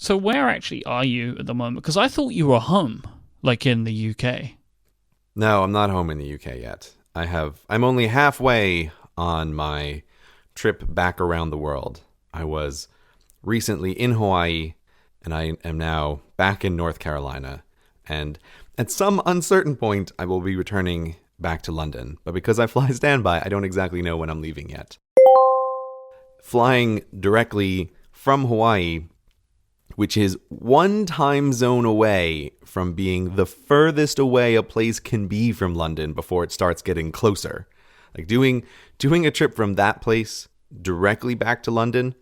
So where actually are you at the moment? Because I thought you were home, like in the UK. No, I'm not home in the UK yet. I'm only halfway on my trip back around the world. I was recently in Hawaii, and I am now back in North Carolina. And at some uncertain point, I will be returning back to London. But because I fly standby, I don't exactly know when I'm leaving yet. Flying directly from Hawaii, which is one time zone away from being the furthest away a place can be from London before it starts getting closer. Like doing a trip from that place directly back to London,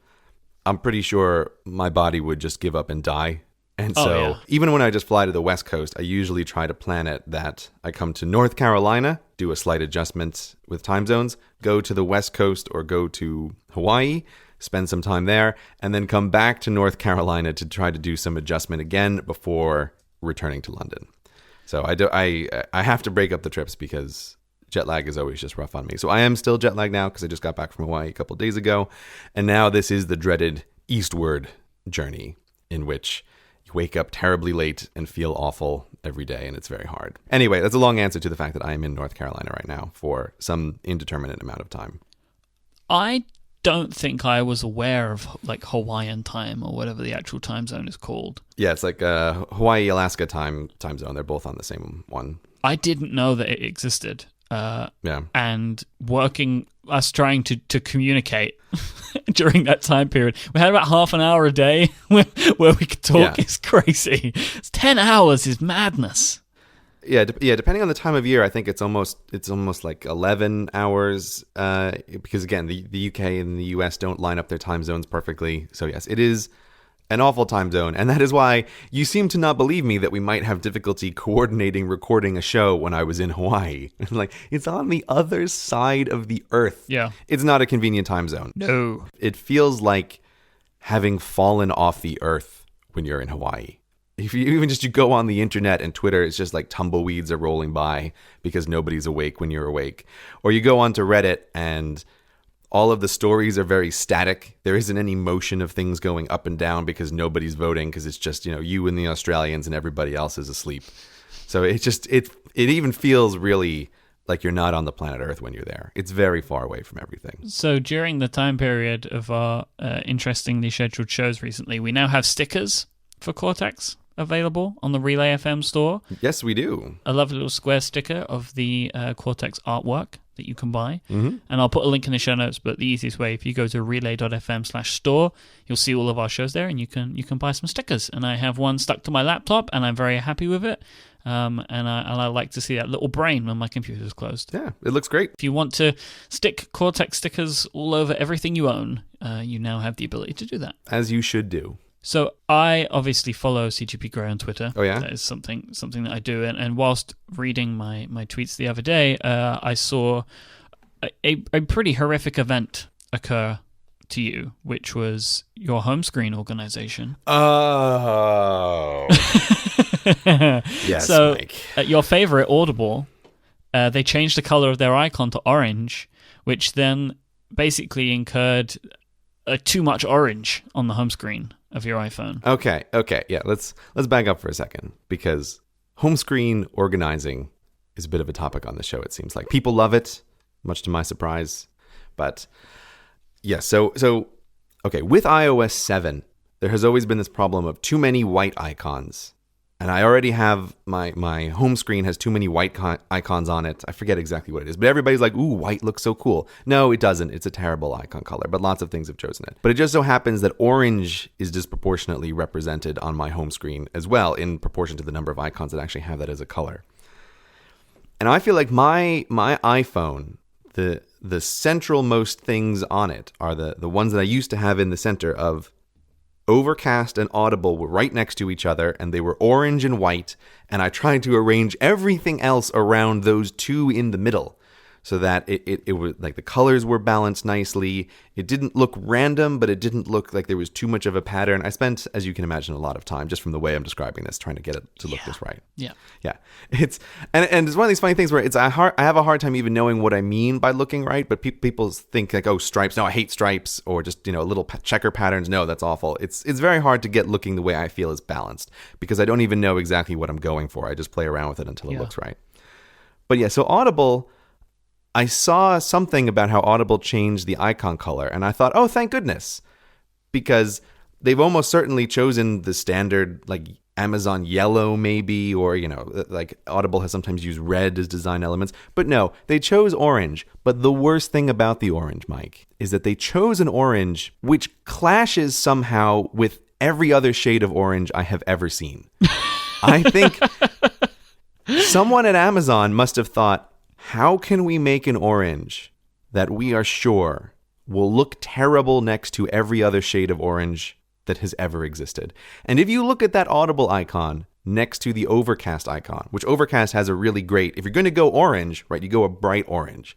I'm pretty sure my body would just give up and die. And so even when I just fly to the West Coast, I usually try to plan it that I come to North Carolina, do a slight adjustment with time zones, go to the West Coast or go to Hawaii, spend some time there, and then come back to North Carolina to try to do some adjustment again before returning to London. So I have to break up the trips because jet lag is always just rough on me. So I am still jet lagged now because I just got back from Hawaii a couple of days ago. And now this is the dreaded eastward journey in which you wake up terribly late and feel awful every day, and it's very hard. Anyway, that's a long answer to the fact that I am in North Carolina right now for some indeterminate amount of time. I don't think I was aware of like Hawaiian time or whatever the actual time zone is called. Yeah, it's like Hawaii, Alaska time zone. They're both on the same one. I didn't know that it existed. Yeah. And us trying to communicate during that time period. We had about half an hour a day where we could talk. Yeah. It's crazy. 10 hours is madness. Yeah, depending on the time of year, I think it's almost like 11 hours because, again, the UK and the US don't line up their time zones perfectly. So, yes, it is an awful time zone. And that is why you seem to not believe me that we might have difficulty coordinating recording a show when I was in Hawaii. Like, it's on the other side of the earth. Yeah. It's not a convenient time zone. No. It feels like having fallen off the earth when you're in Hawaii. If you even just you go on the internet and Twitter, it's just like tumbleweeds are rolling by because nobody's awake when you're awake. Or you go onto Reddit and all of the stories are very static. There isn't any motion of things going up and down because nobody's voting because it's just, you and the Australians and everybody else is asleep. So it even feels really like you're not on the planet Earth when you're there. It's very far away from everything. So during the time period of our interestingly scheduled shows recently, we now have stickers for Cortex available on the Relay FM store. Yes, we do. A lovely little square sticker of the Cortex artwork that you can buy. Mm-hmm. And I'll put a link in the show notes, but the easiest way, if you go to relay.fm/store, you'll see all of our shows there, and you can buy some stickers. And I have one stuck to my laptop, and I'm very happy with it. And I like to see that little brain when my computer's closed. Yeah, it looks great. If you want to stick Cortex stickers all over everything you own, you now have the ability to do that. As you should do. So I obviously follow CGP Grey on Twitter. Oh, yeah? That is something that I do. And whilst reading my tweets the other day, I saw a pretty horrific event occur to you, which was your home screen organization. Oh. Yes, so, Myke. Your favorite, Audible, they changed the color of their icon to orange, which then basically incurred too much orange on the home screen of your iPhone. Okay. Yeah, let's back up for a second because home screen organizing is a bit of a topic on the show, it seems like. People love it, much to my surprise. But yeah, so okay, with iOS 7, there has always been this problem of too many white icons. And I already have my home screen has too many white icons on it. I forget exactly what it is. But everybody's like, ooh, white looks so cool. No, it doesn't. It's a terrible icon color. But lots of things have chosen it. But it just so happens that orange is disproportionately represented on my home screen as well in proportion to the number of icons that actually have that as a color. And I feel like my iPhone, the centralmost things on it are the ones that I used to have in the center of Overcast and Audible were right next to each other, and they were orange and white, and I tried to arrange everything else around those two in the middle. so that it was like the colors were balanced nicely. It didn't look random, but it didn't look like there was too much of a pattern. I spent, as you can imagine, a lot of time just from the way I'm describing this, trying to get it to look this right. Yeah. It's and it's one of these funny things where I have a hard time even knowing what I mean by looking right. But people think like, oh, stripes. No, I hate stripes, or just little checker patterns. No, that's awful. It's very hard to get looking the way I feel is balanced because I don't even know exactly what I'm going for. I just play around with it until it looks right. But yeah, so Audible. I saw something about how Audible changed the icon color, and I thought, oh, thank goodness, because they've almost certainly chosen the standard, like Amazon yellow maybe, or, like Audible has sometimes used red as design elements. But no, they chose orange. But the worst thing about the orange, Myke, is that they chose an orange which clashes somehow with every other shade of orange I have ever seen. I think someone at Amazon must have thought, how can we make an orange that we are sure will look terrible next to every other shade of orange that has ever existed? And if you look at that Audible icon next to the Overcast icon, which Overcast has a really great, if you're going to go orange, right, you go a bright orange.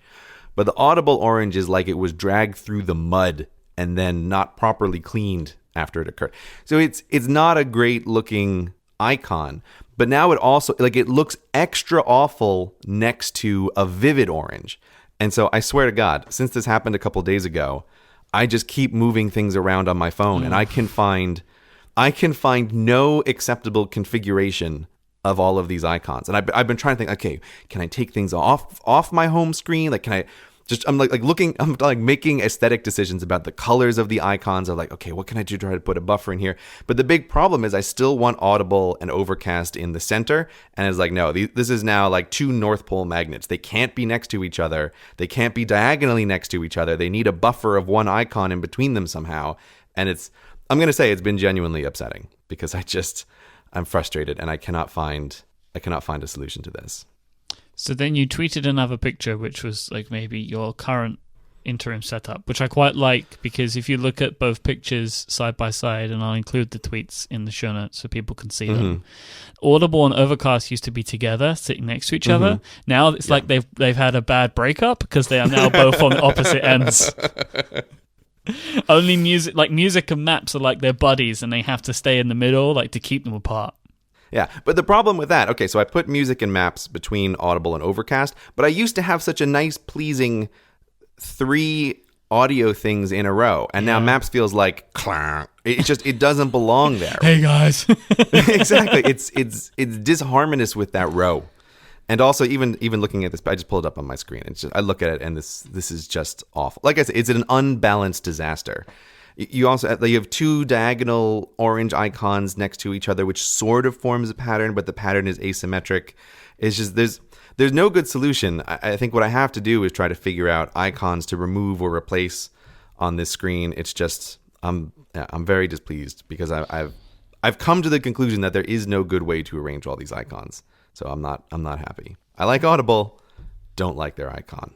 But the Audible orange is like it was dragged through the mud and then not properly cleaned after it occurred. So it's not a great looking icon. But now it also, like, it looks extra awful next to a vivid orange. And so I swear to God, since this happened a couple days ago, I just keep moving things around on my phone, and I can find no acceptable configuration of all of these icons. And I've been trying to think, okay, can I take things off my home screen? Like, can I just, I'm making aesthetic decisions about the colors of the icons. I'm like, okay, what can I do to try to put a buffer in here? But the big problem is I still want Audible and Overcast in the center. And it's like, no, this is now like two North Pole magnets. They can't be next to each other. They can't be diagonally next to each other. They need a buffer of one icon in between them somehow. And I'm going to say it's been genuinely upsetting because I'm frustrated and I cannot find a solution to this. So then you tweeted another picture, which was like maybe your current interim setup, which I quite like because if you look at both pictures side by side, and I'll include the tweets in the show notes so people can see them. Audible and Overcast used to be together, sitting next to each other. Now it's like they've had a bad breakup because they are now both on opposite ends. Only music and maps are like their buddies, and they have to stay in the middle, like to keep them apart. Yeah, but the problem with that, okay, so I put music and maps between Audible and Overcast, but I used to have such a nice, pleasing 3 audio things in a row, and now maps feels like it doesn't belong there. Hey guys. Exactly. It's disharmonious with that row. And also even looking at this, I just pulled it up on my screen. It's just, I look at it and this is just awful. Like I said, it's an unbalanced disaster. You have 2 diagonal orange icons next to each other, which sort of forms a pattern, but the pattern is asymmetric. It's just there's no good solution. I think what I have to do is try to figure out icons to remove or replace on this screen. It's just I'm very displeased because I've come to the conclusion that there is no good way to arrange all these icons. So I'm not happy. I like Audible, don't like their icon.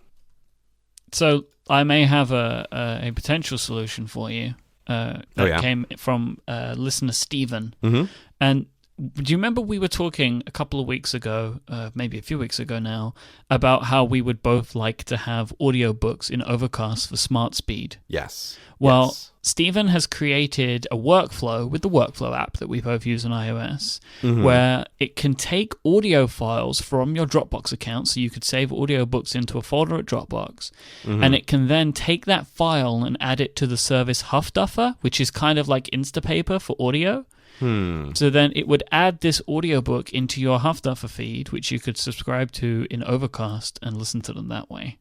So I may have a potential solution for you that came from listener Stephen. Mm-hmm. And do you remember we were talking a couple of weeks ago, maybe a few weeks ago now, about how we would both like to have audiobooks in Overcast for smart speed? Yes. Well, yes. Stephen has created a workflow with the Workflow app that we both use on iOS, where it can take audio files from your Dropbox account, so you could save audiobooks into a folder at Dropbox, and it can then take that file and add it to the service Huffduffer, which is kind of like Instapaper for audio. So then it would add this audiobook into your Huffduffer feed, which you could subscribe to in Overcast and listen to them that way.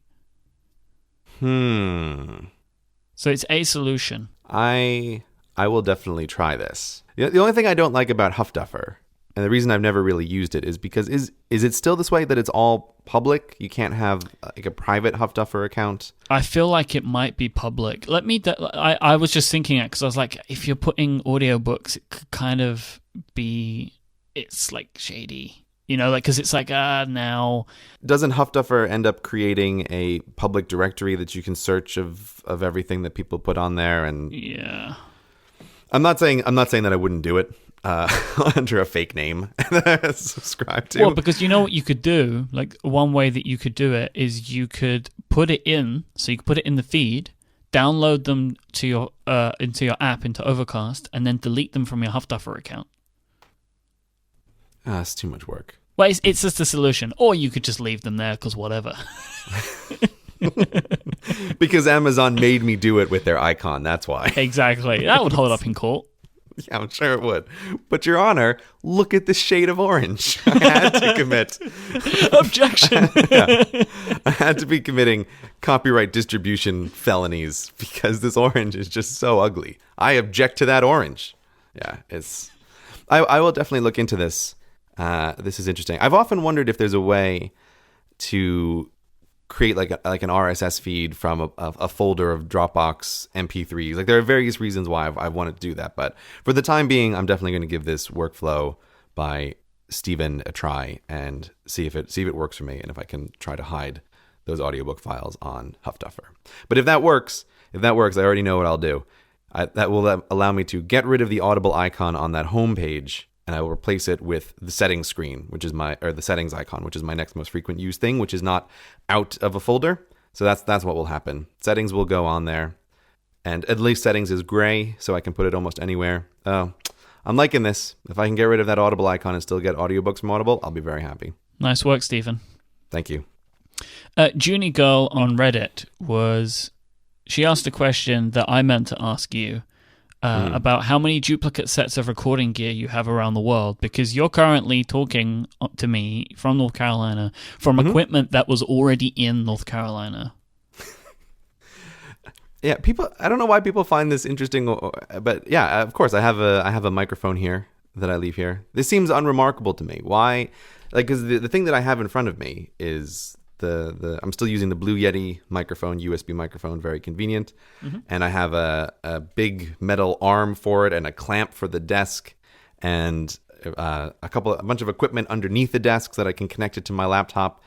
So it's a solution. I will definitely try this. The only thing I don't like about Huffduffer, and the reason I've never really used it, is because is it still this way that it's all public? You can't have like a private Huffduffer account? I feel like it might be public. I was just thinking it because I was like, if you're putting audiobooks, it could kind of be, it's like shady. You know, like, because it's like, now. Doesn't Huffduffer end up creating a public directory that you can search of everything that people put on there? And yeah, I'm not saying that I wouldn't do it. under a fake name subscribe to. Well, because you know what you could do? Like, one way that you could do it is you could put it in, so you could put it in the feed, download them to your into your app, into Overcast, and then delete them from your Huffduffer account. That's too much work. Well, it's just a solution. Or you could just leave them there, because whatever. Because Amazon made me do it with their icon, that's why. Exactly. That would hold up in court. Yeah, I'm sure it would. But Your Honor, look at the shade of orange. I had to commit. Objection. Yeah. I had to be committing copyright distribution felonies because this orange is just so ugly. I object to that orange. Yeah, I will definitely look into this. This is interesting. I've often wondered if there's a way to create like an RSS feed from a folder of Dropbox MP3s. Like, there are various reasons why I've wanted to do that, but for the time being, I'm definitely going to give this workflow by Stephen a try and see if it works for me, and if I can try to hide those audiobook files on Huffduffer. But if that works, I already know what I'll do. That will allow me to get rid of the Audible icon on that home page, and I will replace it with the settings screen, the settings icon, which is my next most frequent used thing, which is not out of a folder. So that's what will happen. Settings will go on there, and at least settings is gray, so I can put it almost anywhere. Oh, I'm liking this. If I can get rid of that Audible icon and still get audiobooks from Audible, I'll be very happy. Nice work, Stephen. Thank you. Junie Girl on Reddit she asked a question that I meant to ask you. About how many duplicate sets of recording gear you have around the world, because you're currently talking to me from North Carolina from equipment that was already in North Carolina. Yeah, I don't know why people find this interesting, but yeah, of course, I have a microphone here that I leave here. This seems unremarkable to me. Why? Like, because the thing that I have in front of me is I'm still using the Blue Yeti microphone, USB microphone, very convenient. And I have a big metal arm for it and a clamp for the desk, and a bunch of equipment underneath the desk so that I can connect it to my laptop.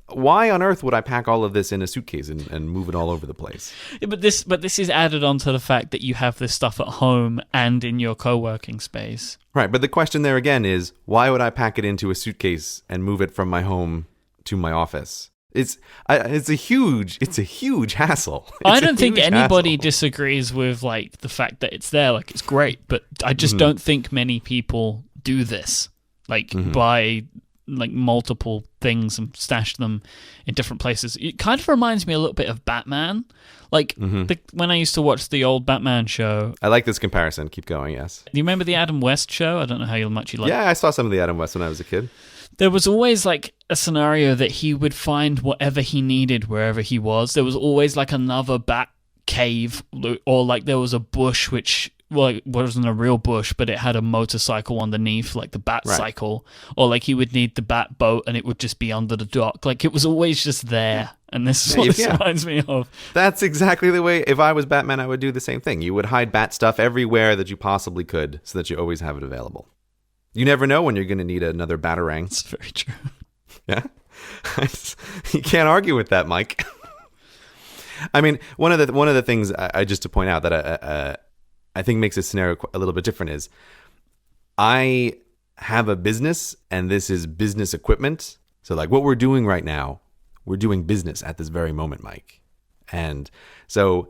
Why on earth would I pack all of this in a suitcase and move it all over the place? Yeah, but this is added on to the fact that you have this stuff at home and in your co-working space. Right, but the question there again is, why would I pack it into a suitcase and move it from my home to my office? It's a huge hassle. I don't think anybody disagrees with like the fact that it's there. Like, it's great, but I just don't think many people do this. Like, buy like multiple things and stash them in different places. It kind of reminds me a little bit of Batman. Like, when I used to watch the old Batman show. I like this comparison. Keep going. Yes. Do you remember the Adam West show? I don't know how much you like. Yeah, I saw some of the Adam West when I was a kid. There was always like a scenario that he would find whatever he needed wherever he was. There was always like another bat cave, or like there was a bush which, well, it wasn't a real bush, but it had a motorcycle underneath, like the bat cycle. Or like he would need the bat boat and it would just be under the dock. Like, it was always just there. And this is what this reminds me of. That's exactly the way, if I was Batman, I would do the same thing. You would hide bat stuff everywhere that you possibly could so that you always have it available. You never know when you're going to need another batarang. That's very true. Yeah? You can't argue with that, Myke. I mean, one of the things I just to point out that I think makes this scenario a little bit different is I have a business, and this is business equipment. So like what we're doing right now, we're doing business at this very moment, Myke. And so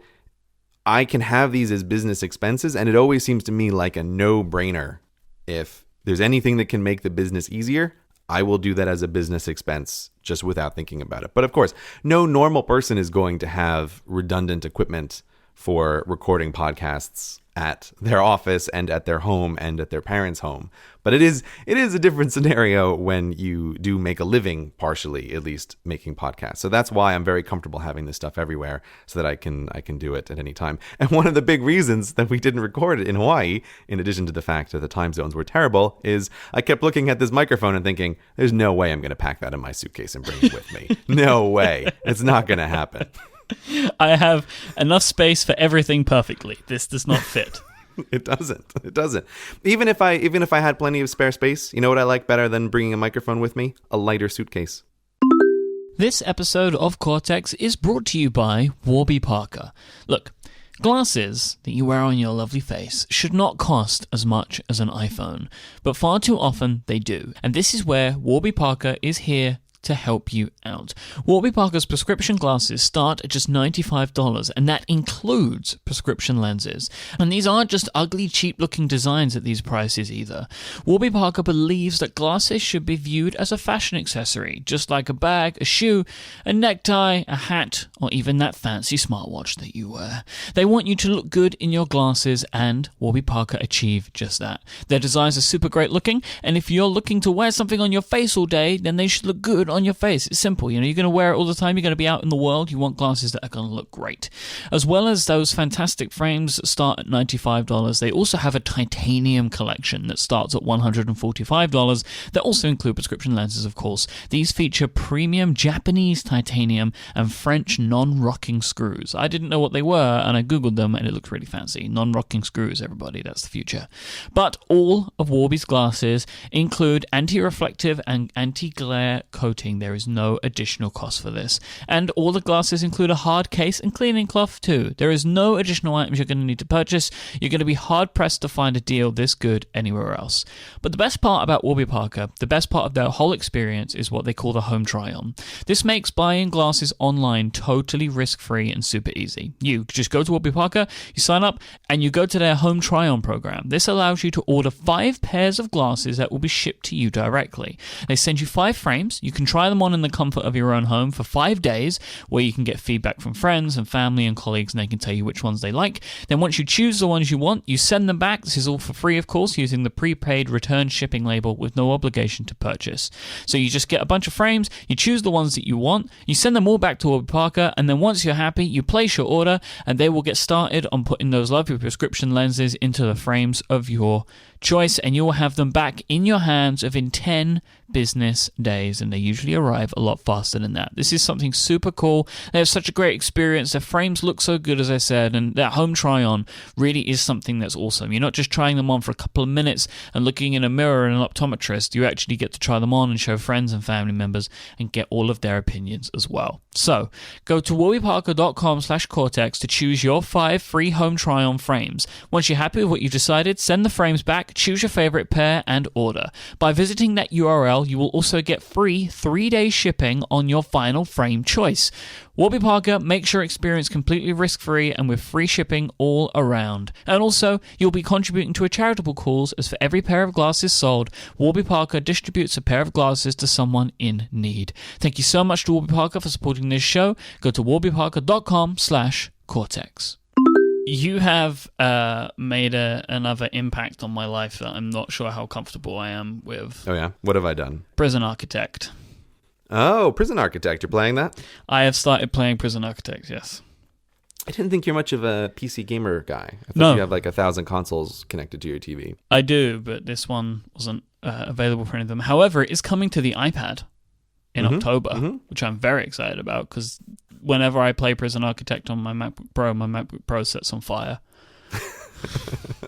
I can have these as business expenses, and it always seems to me like a no-brainer. If there's anything that can make the business easier, I will do that as a business expense just without thinking about it. But of course, no normal person is going to have redundant equipment for recording podcasts at their office and at their home and at their parents' home. But it is a different scenario when you do make a living, partially at least, making podcasts. So that's why I'm very comfortable having this stuff everywhere, so that I can do it at any time. And one of the big reasons that we didn't record it in Hawaii, in addition to the fact that the time zones were terrible, is I kept looking at this microphone and thinking, there's no way I'm going to pack that in my suitcase and bring it with me. No way. It's not going to happen. I have enough space for everything perfectly. This does not fit. It doesn't. Even if I had plenty of spare space, you know what I like better than bringing a microphone with me? A lighter suitcase. This episode of Cortex is brought to you by Warby Parker. Look, Glasses that you wear on your lovely face should not cost as much as an iPhone, but far too often they do. And this is where Warby Parker is here to help you out. Warby Parker's prescription glasses start at just $95, and that includes prescription lenses. And these aren't just ugly, cheap-looking designs at these prices either. Warby Parker believes that glasses should be viewed as a fashion accessory, just like a bag, a shoe, a necktie, a hat, or even that fancy smartwatch that you wear. They want you to look good in your glasses, and Warby Parker achieve just that. Their designs are super great looking, and if you're looking to wear something on your face all day, then they should look good on your face. It's simple. You're going to wear it all the time. You're going to be out in the world. You want glasses that are going to look great. As well as those fantastic frames that start at $95, they also have a titanium collection that starts at $145 that also include prescription lenses, of course. These feature premium Japanese titanium and French non-rocking screws. I didn't know what they were, and I googled them, and it looks really fancy. Non-rocking screws, everybody. That's the future. But all of Warby's glasses include anti-reflective and anti-glare coating. There is no additional cost for this. And all the glasses include a hard case and cleaning cloth too. There is no additional items you're going to need to purchase. You're going to be hard-pressed to find a deal this good anywhere else. But the best part about Warby Parker, the best part of their whole experience, is what they call the home try-on. This makes buying glasses online totally risk-free and super easy. You just go to Warby Parker, you sign up, and you go to their home try-on program. This allows you to order 5 pairs of glasses that will be shipped to you directly. They send you 5 frames. You can try them on in the comfort of your own home for 5 days, where you can get feedback from friends and family and colleagues, and they can tell you which ones they like. Then once you choose the ones you want, you send them back. This is all for free, of course, using the prepaid return shipping label with no obligation to purchase. So you just get a bunch of frames, you choose the ones that you want, you send them all back to Warby Parker, and then once you're happy, you place your order, and they will get started on putting those lovely prescription lenses into the frames of your choice, and you will have them back in your hands within 10 business days, and they usually arrive a lot faster than that. This is something super cool. They have such a great experience. Their frames look so good, as I said, and that home try-on really is something that's awesome. You're not just trying them on for a couple of minutes and looking in a mirror and an optometrist. You actually get to try them on and show friends and family members and get all of their opinions as well. So, go to warbyparker.com/Cortex to choose your 5 free home try-on frames. Once you're happy with what you've decided, send the frames back, choose your favorite pair, and order. By visiting that URL, you will also get free 3-day shipping on your final frame choice. Warby Parker makes your experience completely risk-free and with free shipping all around. And also, you'll be contributing to a charitable cause, as for every pair of glasses sold, Warby Parker distributes a pair of glasses to someone in need. Thank you so much to Warby Parker for supporting this show. Go to warbyparker.com/Cortex. You have made another impact on my life that I'm not sure how comfortable I am with. Oh, yeah? What have I done? Prison Architect. Oh, Prison Architect. You're playing that? I have started playing Prison Architect, yes. I didn't think you're much of a PC gamer guy. I thought No. you have like 1,000 consoles connected to your TV. I do, but this one wasn't available for any of them. However, it is coming to the iPad in October, which I'm very excited about, because whenever I play Prison Architect on my MacBook Pro sets on fire.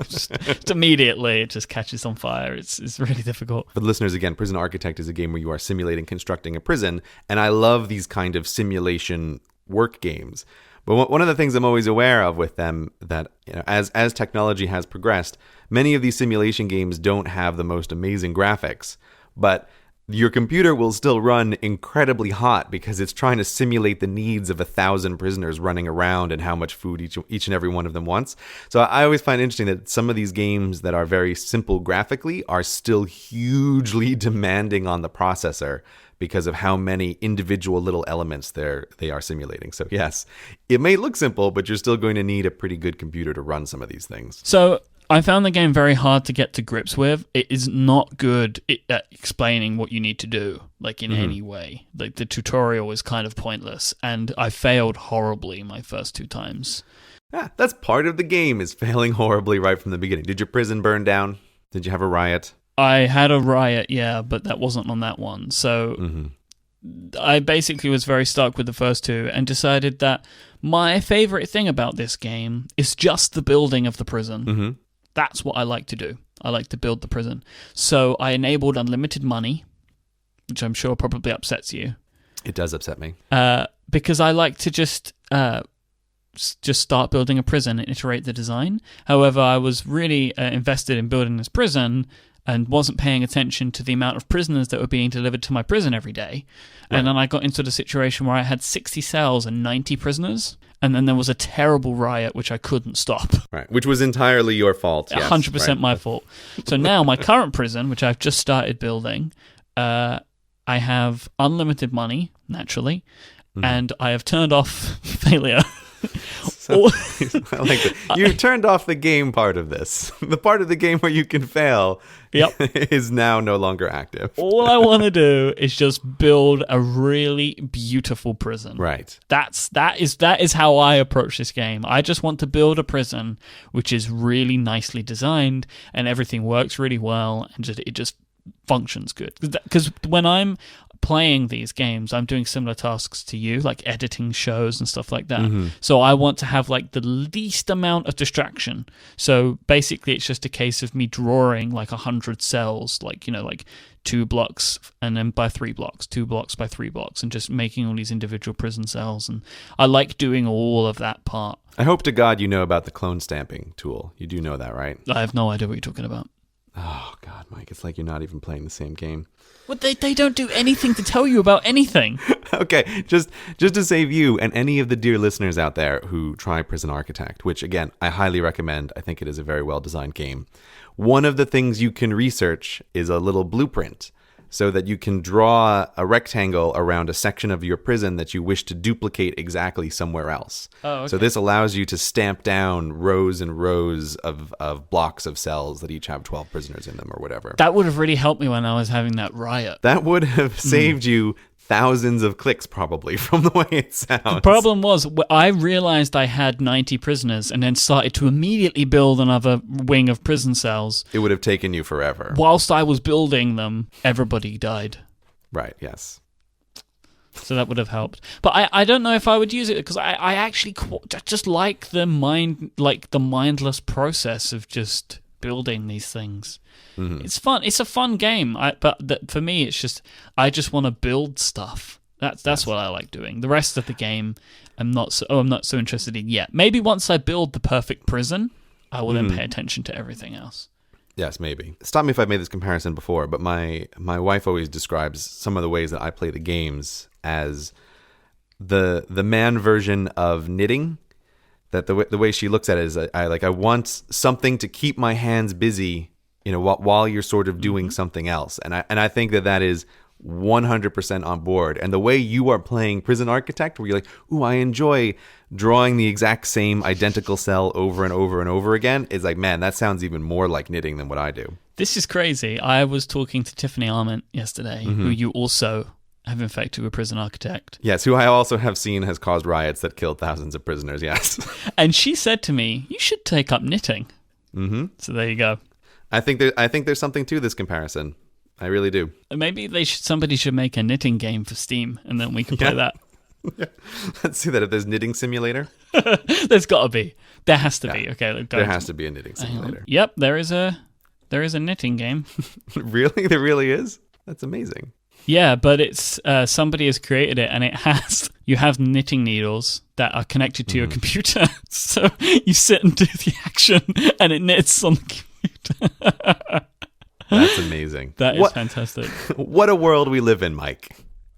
just immediately, it just catches on fire. It's really difficult. For the listeners, again, Prison Architect is a game where you are simulating constructing a prison, and I love these kind of simulation work games. But one of the things I'm always aware of with them, that as technology has progressed, many of these simulation games don't have the most amazing graphics, but your computer will still run incredibly hot because it's trying to simulate the needs of 1,000 prisoners running around and how much food each and every one of them wants. So I always find it interesting that some of these games that are very simple graphically are still hugely demanding on the processor because of how many individual little elements they are simulating. So yes, it may look simple, but you're still going to need a pretty good computer to run some of these things. So I found the game very hard to get to grips with. It is not good at explaining what you need to do, like in any way. Like the tutorial is kind of pointless, and I failed horribly my first 2 times. Yeah, that's part of the game, is failing horribly right from the beginning. Did your prison burn down? Did you have a riot? I had a riot, yeah, but that wasn't on that one. So I basically was very stuck with the first 2 and decided that my favorite thing about this game is just the building of the prison. That's what I like to do. I like to build the prison. So I enabled unlimited money, which I'm sure probably upsets you. It does upset me. Because I like to just just start building a prison and iterate the design. However, I was really invested in building this prison and wasn't paying attention to the amount of prisoners that were being delivered to my prison every day. Right. And then I got into the situation where I had 60 cells and 90 prisoners. And then there was a terrible riot, which I couldn't stop. Right, which was entirely your fault. 100% right. my fault. So now my current prison, which I've just started building, I have unlimited money, naturally, and I have turned off failure. So, I like that. You turned off the game part of this. The part of the game where you can fail is now no longer active. All I want to do is just build a really beautiful prison. Right. That is how I approach this game. I just want to build a prison which is really nicely designed and everything works really well and it just functions good. Because when I'm playing these games, I'm doing similar tasks to you, like editing shows and stuff like that. So I want to have like the least amount of distraction. So basically it's just a case of me drawing like 100 cells, like, 2 blocks and then by 3 blocks, 2 blocks by 3 blocks, and just making all these individual prison cells. And I like doing all of that part. I hope to God you know about the clone stamping tool. You do know that, right? I have no idea what you're talking about. Oh, God, Myke, it's like you're not even playing the same game. Well, they don't do anything to tell you about anything. Okay, just to save you and any of the dear listeners out there who try Prison Architect, which, again, I highly recommend. I think it is a very well-designed game. One of the things you can research is a little blueprint so that you can draw a rectangle around a section of your prison that you wish to duplicate exactly somewhere else. Oh, okay. So this allows you to stamp down rows and rows of blocks of cells that each have 12 prisoners in them or whatever. That would have really helped me when I was having that riot. That would have saved you thousands of clicks, probably, from the way it sounds. The problem was, I realized I had 90 prisoners and then started to immediately build another wing of prison cells. It would have taken you forever. Whilst I was building them, everybody died. Right, yes. So that would have helped. But I don't know if I would use it, because I actually just like the mindless process of just building these things. It's fun. It's a fun game. But for me, it's just I just want to build stuff. That's what I like doing. The rest of the game, I'm not so interested in yet. Maybe once I build the perfect prison, I will then pay attention to everything else. Yes, maybe. Stop me if I've made this comparison before, but my wife always describes some of the ways that I play the games as the man version of knitting. That the way she looks at it is I want something to keep my hands busy, while you're sort of doing something else. And I think that is 100% on board. And the way you are playing Prison Architect, where you're like, ooh, I enjoy drawing the exact same identical cell over and over and over again, is like, man, that sounds even more like knitting than what I do. This is crazy. I was talking to Tiffany Arment yesterday, who you also have infected with Prison Architect. Yes, who I also have seen has caused riots that killed thousands of prisoners, yes. And she said to me, you should take up knitting. So there you go. I think there's something to this comparison. I really do. Maybe somebody should make a knitting game for Steam, and then we can play that. Yeah. Let's see that if there's knitting simulator. There's got to be. There has to be. Okay, there has to be a knitting simulator. Yep, there is a knitting game. Really? There really is? That's amazing. Yeah, but it's somebody has created it, and you have knitting needles that are connected to your computer. So you sit and do the action, and it knits on the computer. That's amazing. That is fantastic. What a world we live in, Myke.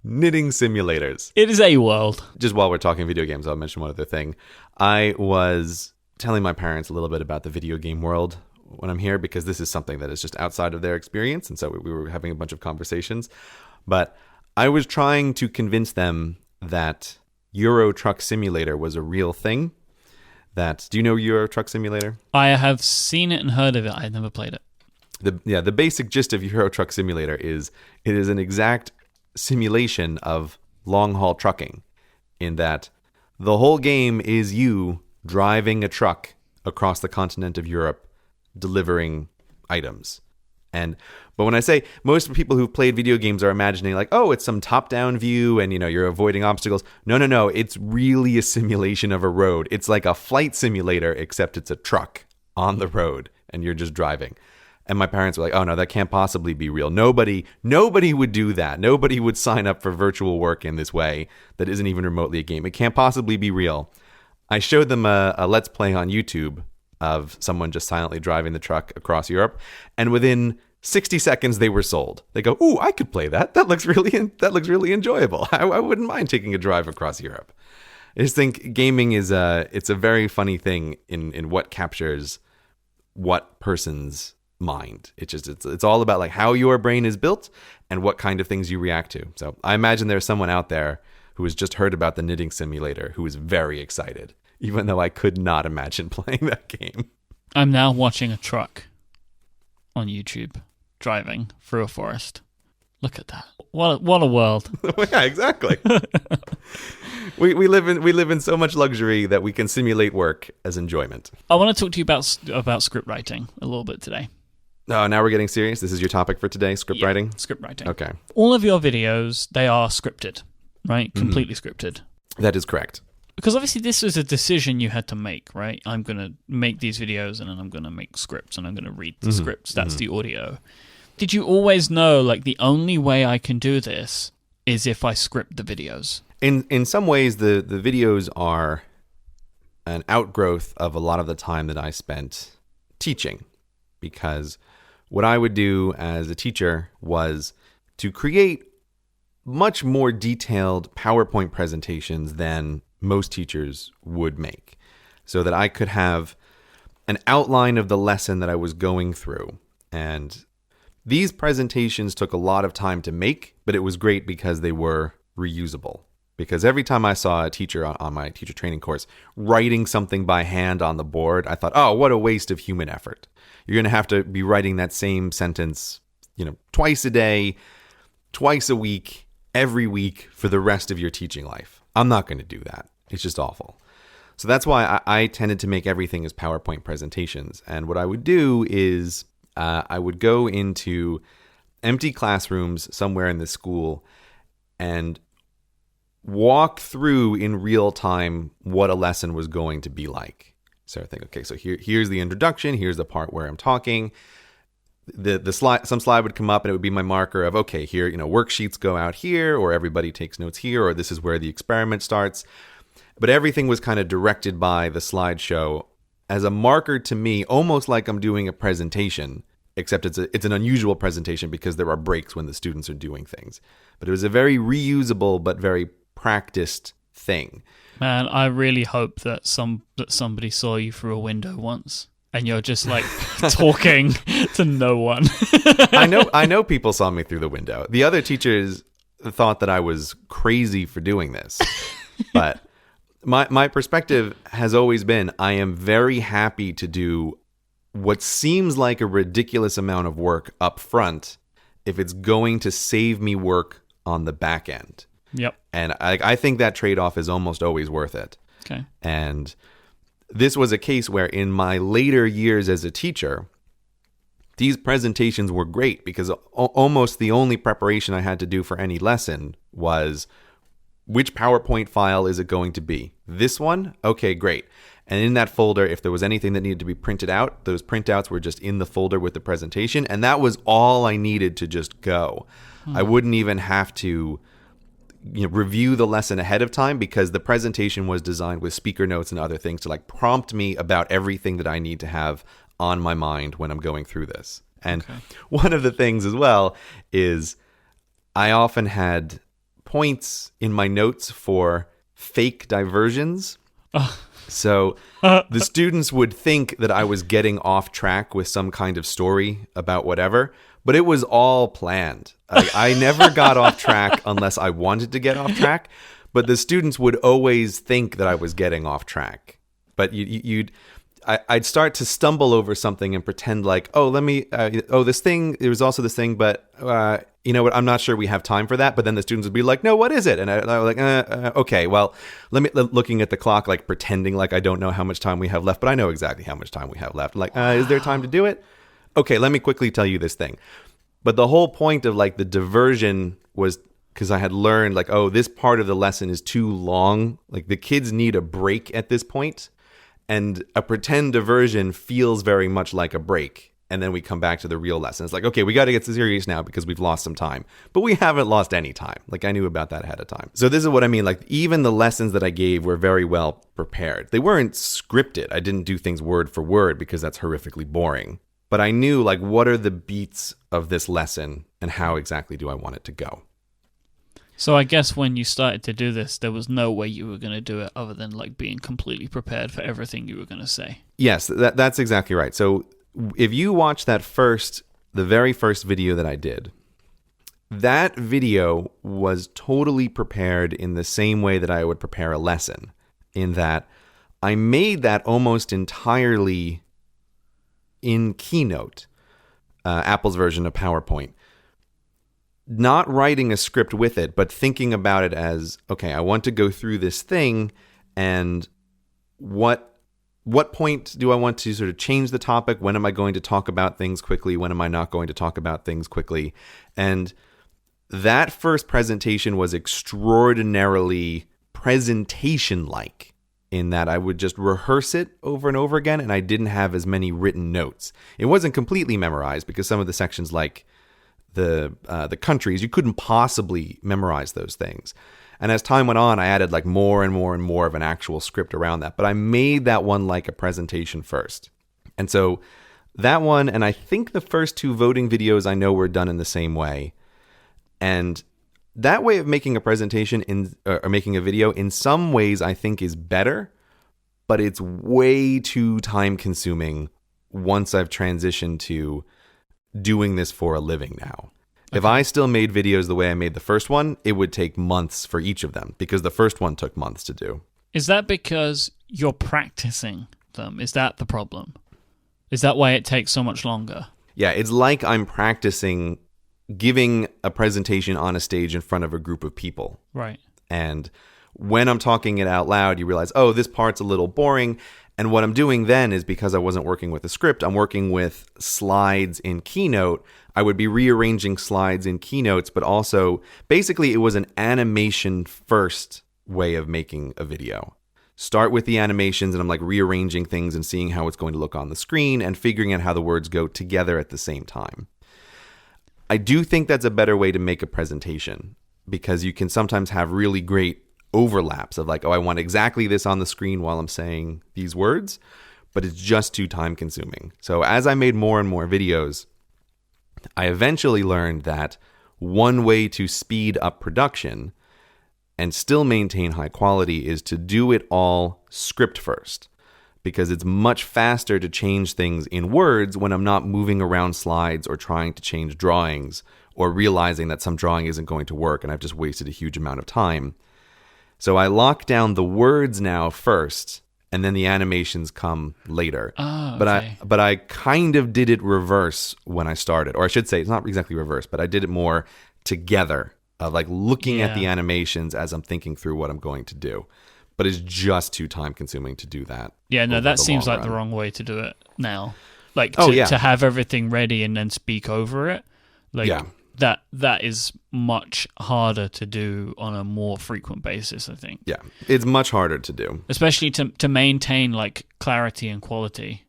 Knitting simulators. It is a world. Just while we're talking video games, I'll mention one other thing. I was telling my parents a little bit about the video game world when I'm here, because this is something that is just outside of their experience, and so we were having a bunch of conversations. But I was trying to convince them that Euro Truck Simulator was a real thing. Do you know Euro Truck Simulator? I have seen it and heard of it. I've never played it. The basic gist of Euro Truck Simulator is it is an exact simulation of long-haul trucking, in that the whole game is you driving a truck across the continent of Europe, delivering items. But when I say most people who've played video games are imagining like, oh, it's some top-down view and, you're avoiding obstacles. No. It's really a simulation of a road. It's like a flight simulator, except it's a truck on the road and you're just driving. And my parents were like, oh, no, that can't possibly be real. Nobody would do that. Nobody would sign up for virtual work in this way that isn't even remotely a game. It can't possibly be real. I showed them a Let's Play on YouTube of someone just silently driving the truck across Europe, and within 60 seconds they were sold. They go, "Ooh, I could play that. That looks really enjoyable. I wouldn't mind taking a drive across Europe." I just think gaming is it's a very funny thing in what captures what person's mind. It's all about like how your brain is built and what kind of things you react to. So I imagine there's someone out there who has just heard about the knitting simulator who is very excited, even though I could not imagine playing that game. I'm now watching a truck on YouTube driving through a forest. Look at that. What a world. Yeah, exactly. We live in so much luxury that we can simulate work as enjoyment. I want to talk to you about script writing a little bit today. Oh, now we're getting serious. This is your topic for today, script writing? Script writing. Okay. All of your videos, they are scripted, right? Completely scripted. That is correct. Because obviously this was a decision you had to make, right? I'm going to make these videos and then I'm going to make scripts and I'm going to read the scripts. That's the audio. Did you always know, like, the only way I can do this is if I script the videos? In some ways, the videos are an outgrowth of a lot of the time that I spent teaching. Because what I would do as a teacher was to create much more detailed PowerPoint presentations than most teachers would make, so that I could have an outline of the lesson that I was going through. And these presentations took a lot of time to make, but it was great because they were reusable. Because every time I saw a teacher on my teacher training course writing something by hand on the board, I thought, oh, what a waste of human effort. You're going to have to be writing that same sentence, twice a day, twice a week, every week for the rest of your teaching life. I'm not going to do that. It's just awful. So that's why I tended to make everything as PowerPoint presentations. And what I would do is I would go into empty classrooms somewhere in the school and walk through in real time what a lesson was going to be like. So I think, okay, so here's the introduction. Here's the part where I'm talking. The slide, some slide would come up and it would be my marker of, okay, here, worksheets go out here, or everybody takes notes here, or this is where the experiment starts. But everything was kind of directed by the slideshow as a marker to me, almost like I'm doing a presentation, except it's an unusual presentation because there are breaks when the students are doing things. But it was a very reusable but very practiced thing. Man, I really hope that somebody saw you through a window once and you're just like talking to no one. I know people saw me through the window. The other teachers thought that I was crazy for doing this. But my perspective has always been I am very happy to do what seems like a ridiculous amount of work up front if it's going to save me work on the back end. Yep. And I think that trade-off is almost always worth it. Okay. And this was a case where in my later years as a teacher, these presentations were great because almost the only preparation I had to do for any lesson was, which PowerPoint file is it going to be? This one? Okay, great. And in that folder, if there was anything that needed to be printed out, those printouts were just in the folder with the presentation. And that was all I needed to just go. I wouldn't even have to review the lesson ahead of time because the presentation was designed with speaker notes and other things to like prompt me about everything that I need to have on my mind when I'm going through this. And one of the things as well is I often had points in my notes for fake diversions. So the students would think that I was getting off track with some kind of story about whatever, but it was all planned. I never got off track unless I wanted to get off track, but the students would always think that I was getting off track. But I'd start to stumble over something and pretend like, this thing, there was also this thing, but you know what, I'm not sure we have time for that. But then the students would be like, no, what is it? And I was like, okay, well, looking at the clock, like pretending like I don't know how much time we have left, but I know exactly how much time we have left. Like, is there time to do it? Okay, let me quickly tell you this thing. But the whole point of like the diversion was because I had learned like, this part of the lesson is too long. Like the kids need a break at this point. And a pretend diversion feels very much like a break. and then we come back to the real lesson. It's like, okay, we got to get serious now because we've lost some time. But we haven't lost any time. Like, I knew about that ahead of time. So this is what I mean. Like, even the lessons that I gave were very well prepared. They weren't scripted. I didn't do things word for word because that's horrifically boring. But I knew, like, what are the beats of this lesson and how exactly do I want it to go? So I guess when you started to do this, there was no way you were going to do it other than, like, being completely prepared for everything you were going to say. Yes, that's exactly right. So if you watch the very first video that I did, that video was totally prepared in the same way that I would prepare a lesson, in that I made that almost entirely in Keynote, Apple's version of PowerPoint. Not writing a script with it, but thinking about it as, okay, I want to go through this thing, and what point do I want to sort of change the topic? When am I going to talk about things quickly? When am I not going to talk about things quickly? And that first presentation was extraordinarily presentation-like, in that I would just rehearse it over and over again, and I didn't have as many written notes. It wasn't completely memorized because some of the sections, like the countries, you couldn't possibly memorize those things. And as time went on, I added like more and more and more of an actual script around that. But I made that one like a presentation first. And so that one, and I think the first two voting videos I know were done in the same way. And that way of making a presentation or making a video in some ways I think is better, but it's way too time consuming once I've transitioned to doing this for a living now. Okay. If I still made videos the way I made the first one, it would take months for each of them because the first one took months to do. Is that because you're practicing them? Is that the problem? Is that why it takes so much longer? Yeah, it's like I'm practicing giving a presentation on a stage in front of a group of people. Right. And when I'm talking it out loud, you realize, oh, this part's a little boring. And what I'm doing then is, because I wasn't working with a script, I'm working with slides in Keynote. I would be rearranging slides in Keynotes, but also basically it was an animation first way of making a video. Start with the animations, and I'm like rearranging things and seeing how it's going to look on the screen and figuring out how the words go together at the same time. I do think that's a better way to make a presentation, because you can sometimes have really great overlaps of like, oh, I want exactly this on the screen while I'm saying these words, but it's just too time consuming. So as I made more and more videos, I eventually learned that one way to speed up production and still maintain high quality is to do it all script first, because it's much faster to change things in words when I'm not moving around slides or trying to change drawings or realizing that some drawing isn't going to work and I've just wasted a huge amount of time. So I lock down the words now first, and then the animations come later. Oh, okay. But I kind of did it reverse when I started. Or I should say, it's not exactly reverse, but I did it more together, of like looking at the animations as I'm thinking through what I'm going to do. But it's just too time consuming to do that. Yeah, no, that seems like the wrong way to do it now. Like to have everything ready and then speak over it. Like that is much harder to do on a more frequent basis, I think. Yeah, it's much harder to do. Especially to maintain like clarity and quality.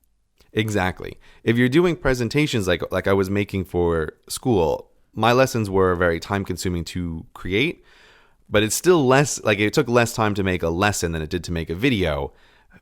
Exactly. If you're doing presentations like I was making for school, my lessons were very time consuming to create, but it's still less, like it took less time to make a lesson than it did to make a video,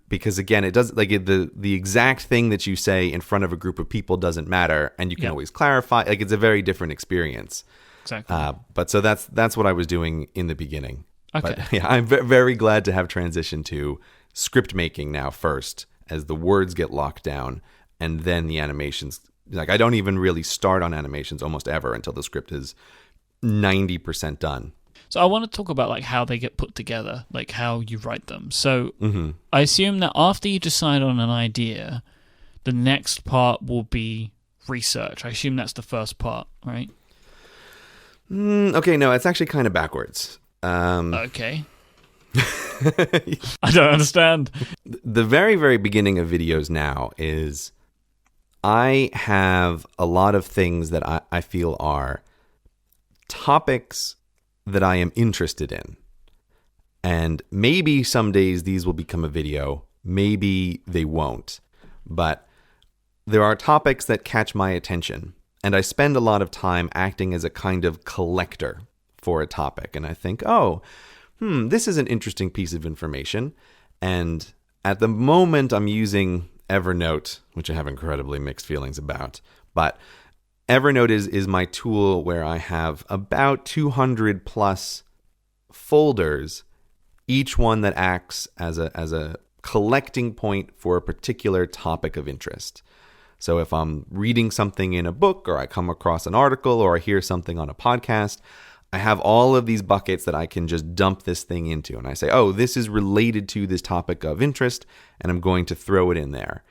because again, it does, like the exact thing that you say in front of a group of people doesn't matter, and you can always clarify. Like, it's a very different experience. Exactly. But so that's what I was doing in the beginning. Okay. But yeah, I'm very glad to have transitioned to script making now first, as the words get locked down, and then the animations. Like, I don't even really start on animations almost ever until the script is 90% done. So I want to talk about like how they get put together, like how you write them. So I assume that after you decide on an idea, the next part will be research. I assume that's the first part, right? Okay, no, it's actually kind of backwards. Okay. I don't understand. The very, very beginning of videos now is I have a lot of things that I feel are topics that I am interested in. And maybe some days these will become a video, maybe they won't. But there are topics that catch my attention, and I spend a lot of time acting as a kind of collector for a topic. And I think, this is an interesting piece of information. And at the moment, I'm using Evernote, which I have incredibly mixed feelings about. But Evernote is my tool where I have about 200 plus folders, each one that acts as a collecting point for a particular topic of interest. So if I'm reading something in a book, or I come across an article, or I hear something on a podcast, I have all of these buckets that I can just dump this thing into. And I say, this is related to this topic of interest, and I'm going to throw it in there.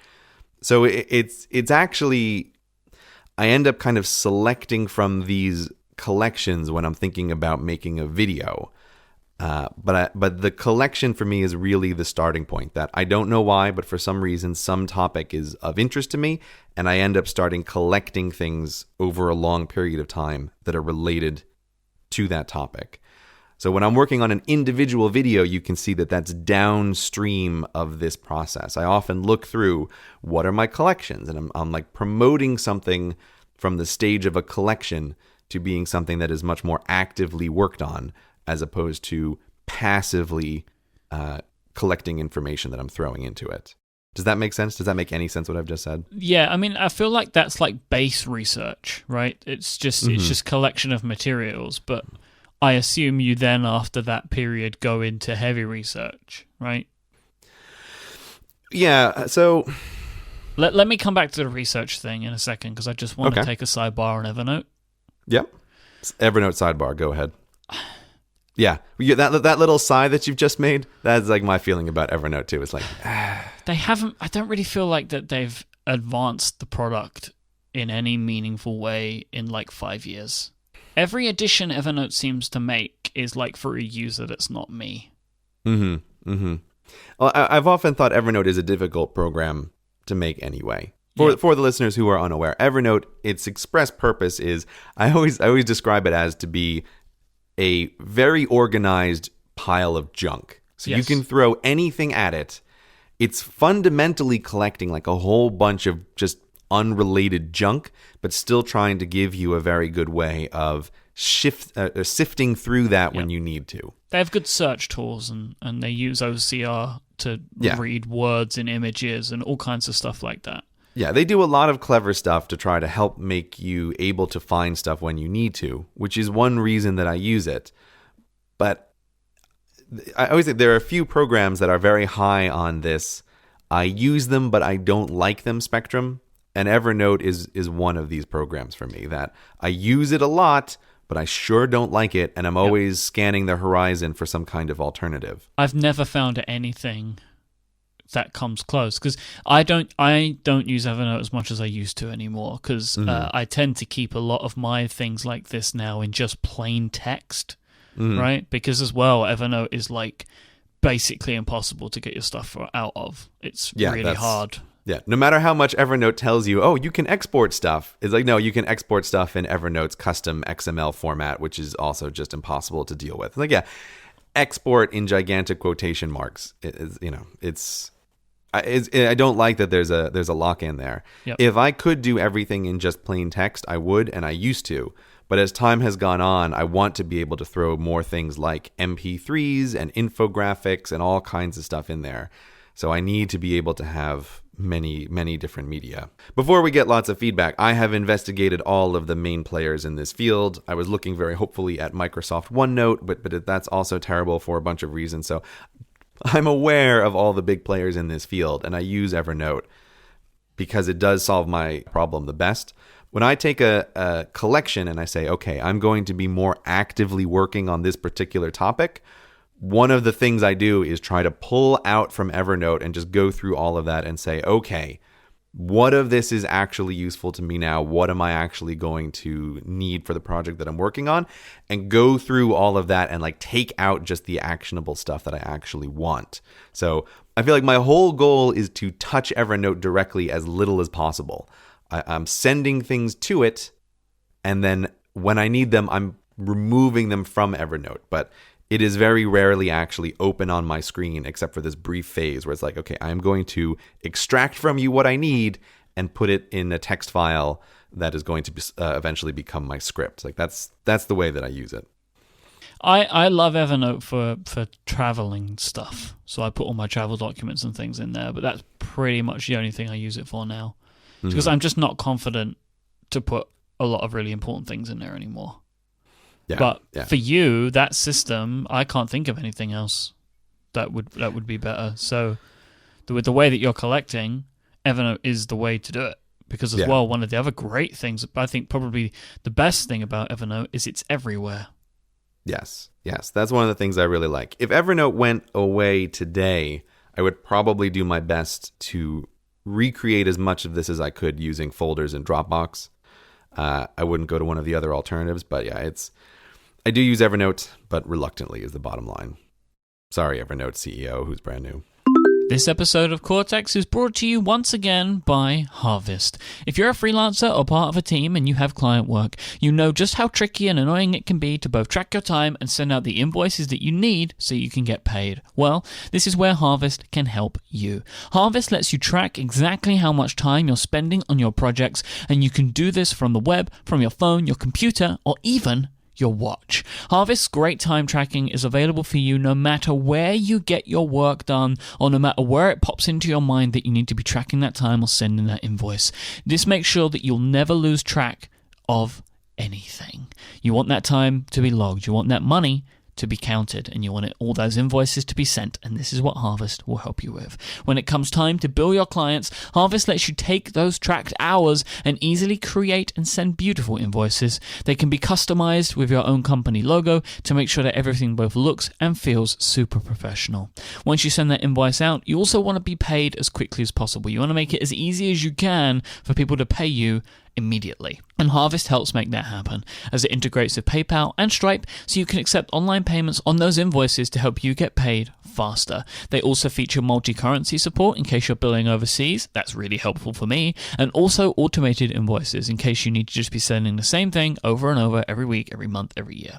So it's actually, I end up kind of selecting from these collections when I'm thinking about making a video. But the collection for me is really the starting point. That I don't know why, but for some reason, some topic is of interest to me, and I end up starting collecting things over a long period of time that are related to that topic. So when I'm working on an individual video, you can see that that's downstream of this process. I often look through what are my collections, and I'm like promoting something from the stage of a collection to being something that is much more actively worked on, as opposed to passively collecting information that I'm throwing into it. Does that make sense? Does that make any sense what I've just said? Yeah, I mean, I feel like that's like base research, right? It's just collection of materials, but I assume you then, after that period, go into heavy research, right? Yeah, so let me come back to the research thing in a second, because I just want to take a sidebar on Evernote. Yep. Evernote sidebar, go ahead. Yeah, that little sigh that you've just made, that's like my feeling about Evernote too. It's like, They haven't, I don't really feel like that they've advanced the product in any meaningful way in like 5 years. Every addition Evernote seems to make is like for a user that's not me. Well, I've often thought Evernote is a difficult program to make anyway. For the listeners who are unaware, Evernote, its express purpose is, I always describe it as to be a very organized pile of junk. So you can throw anything at it. It's fundamentally collecting like a whole bunch of just unrelated junk, but still trying to give you a very good way of sifting through that when you need to. They have good search tools, and they use OCR to read words in images and all kinds of stuff like that. Yeah, they do a lot of clever stuff to try to help make you able to find stuff when you need to, which is one reason that I use it. But I always think there are a few programs that are very high on this. I use them, but I don't like them spectrum. And Evernote is one of these programs for me that I use it a lot, but I sure don't like it. And I'm always scanning the horizon for some kind of alternative. I've never found anything that comes close, because I don't use Evernote as much as I used to anymore, because I tend to keep a lot of my things like this now in just plain text, right? Because as well, Evernote is like basically impossible to get your stuff out of. It's really hard. Yeah, no matter how much Evernote tells you, you can export stuff. It's like, no, you can export stuff in Evernote's custom XML format, which is also just impossible to deal with. It's like, export in gigantic quotation marks. I don't like that there's a lock-in there. Yep. If I could do everything in just plain text, I would, and I used to. But as time has gone on, I want to be able to throw more things like MP3s and infographics and all kinds of stuff in there. So I need to be able to have many, many different media. Before we get lots of feedback, I have investigated all of the main players in this field. I was looking very hopefully at Microsoft OneNote, but that's also terrible for a bunch of reasons. So I'm aware of all the big players in this field, and I use Evernote because it does solve my problem the best. When I take a collection and I say, okay, I'm going to be more actively working on this particular topic, one of the things I do is try to pull out from Evernote and just go through all of that and say, okay, what of this is actually useful to me now? What am I actually going to need for the project that I'm working on? And go through all of that and like take out just the actionable stuff that I actually want. So I feel like my whole goal is to touch Evernote directly as little as possible. I'm sending things to it, and then when I need them, I'm removing them from Evernote. But it is very rarely actually open on my screen, except for this brief phase where it's like, okay, I'm going to extract from you what I need and put it in a text file that is going to eventually become my script. Like that's the way that I use it. I love Evernote for traveling stuff. So I put all my travel documents and things in there, but that's pretty much the only thing I use it for now. Because I'm just not confident to put a lot of really important things in there anymore. Yeah, but for you, that system, I can't think of anything else that would be better. So with the way that you're collecting, Evernote is the way to do it. Because as well, one of the other great things, I think probably the best thing about Evernote is it's everywhere. Yes. That's one of the things I really like. If Evernote went away today, I would probably do my best to recreate as much of this as I could using folders in Dropbox. I wouldn't go to one of the other alternatives, but yeah, I do use Evernote, but reluctantly is the bottom line. Sorry, Evernote CEO, who's brand new. This episode of Cortex is brought to you once again by Harvest. If you're a freelancer or part of a team and you have client work, you know just how tricky and annoying it can be to both track your time and send out the invoices that you need so you can get paid. Well, this is where Harvest can help you. Harvest lets you track exactly how much time you're spending on your projects, and you can do this from the web, from your phone, your computer, or even your watch. Harvest's great time tracking is available for you no matter where you get your work done or no matter where it pops into your mind that you need to be tracking that time or sending that invoice. This makes sure that you'll never lose track of anything. You want that time to be logged. You want that money to be counted, and you want all those invoices to be sent, and this is what Harvest will help you with. When it comes time to bill your clients, Harvest lets you take those tracked hours and easily create and send beautiful invoices. They can be customized with your own company logo to make sure that everything both looks and feels super professional. Once you send that invoice out, you also want to be paid as quickly as possible. You want to make it as easy as you can for people to pay you immediately. And Harvest helps make that happen as it integrates with PayPal and Stripe so you can accept online payments on those invoices to help you get paid faster. They also feature multi-currency support in case you're billing overseas. That's really helpful for me. And also automated invoices in case you need to just be sending the same thing over and over every week, every month, every year.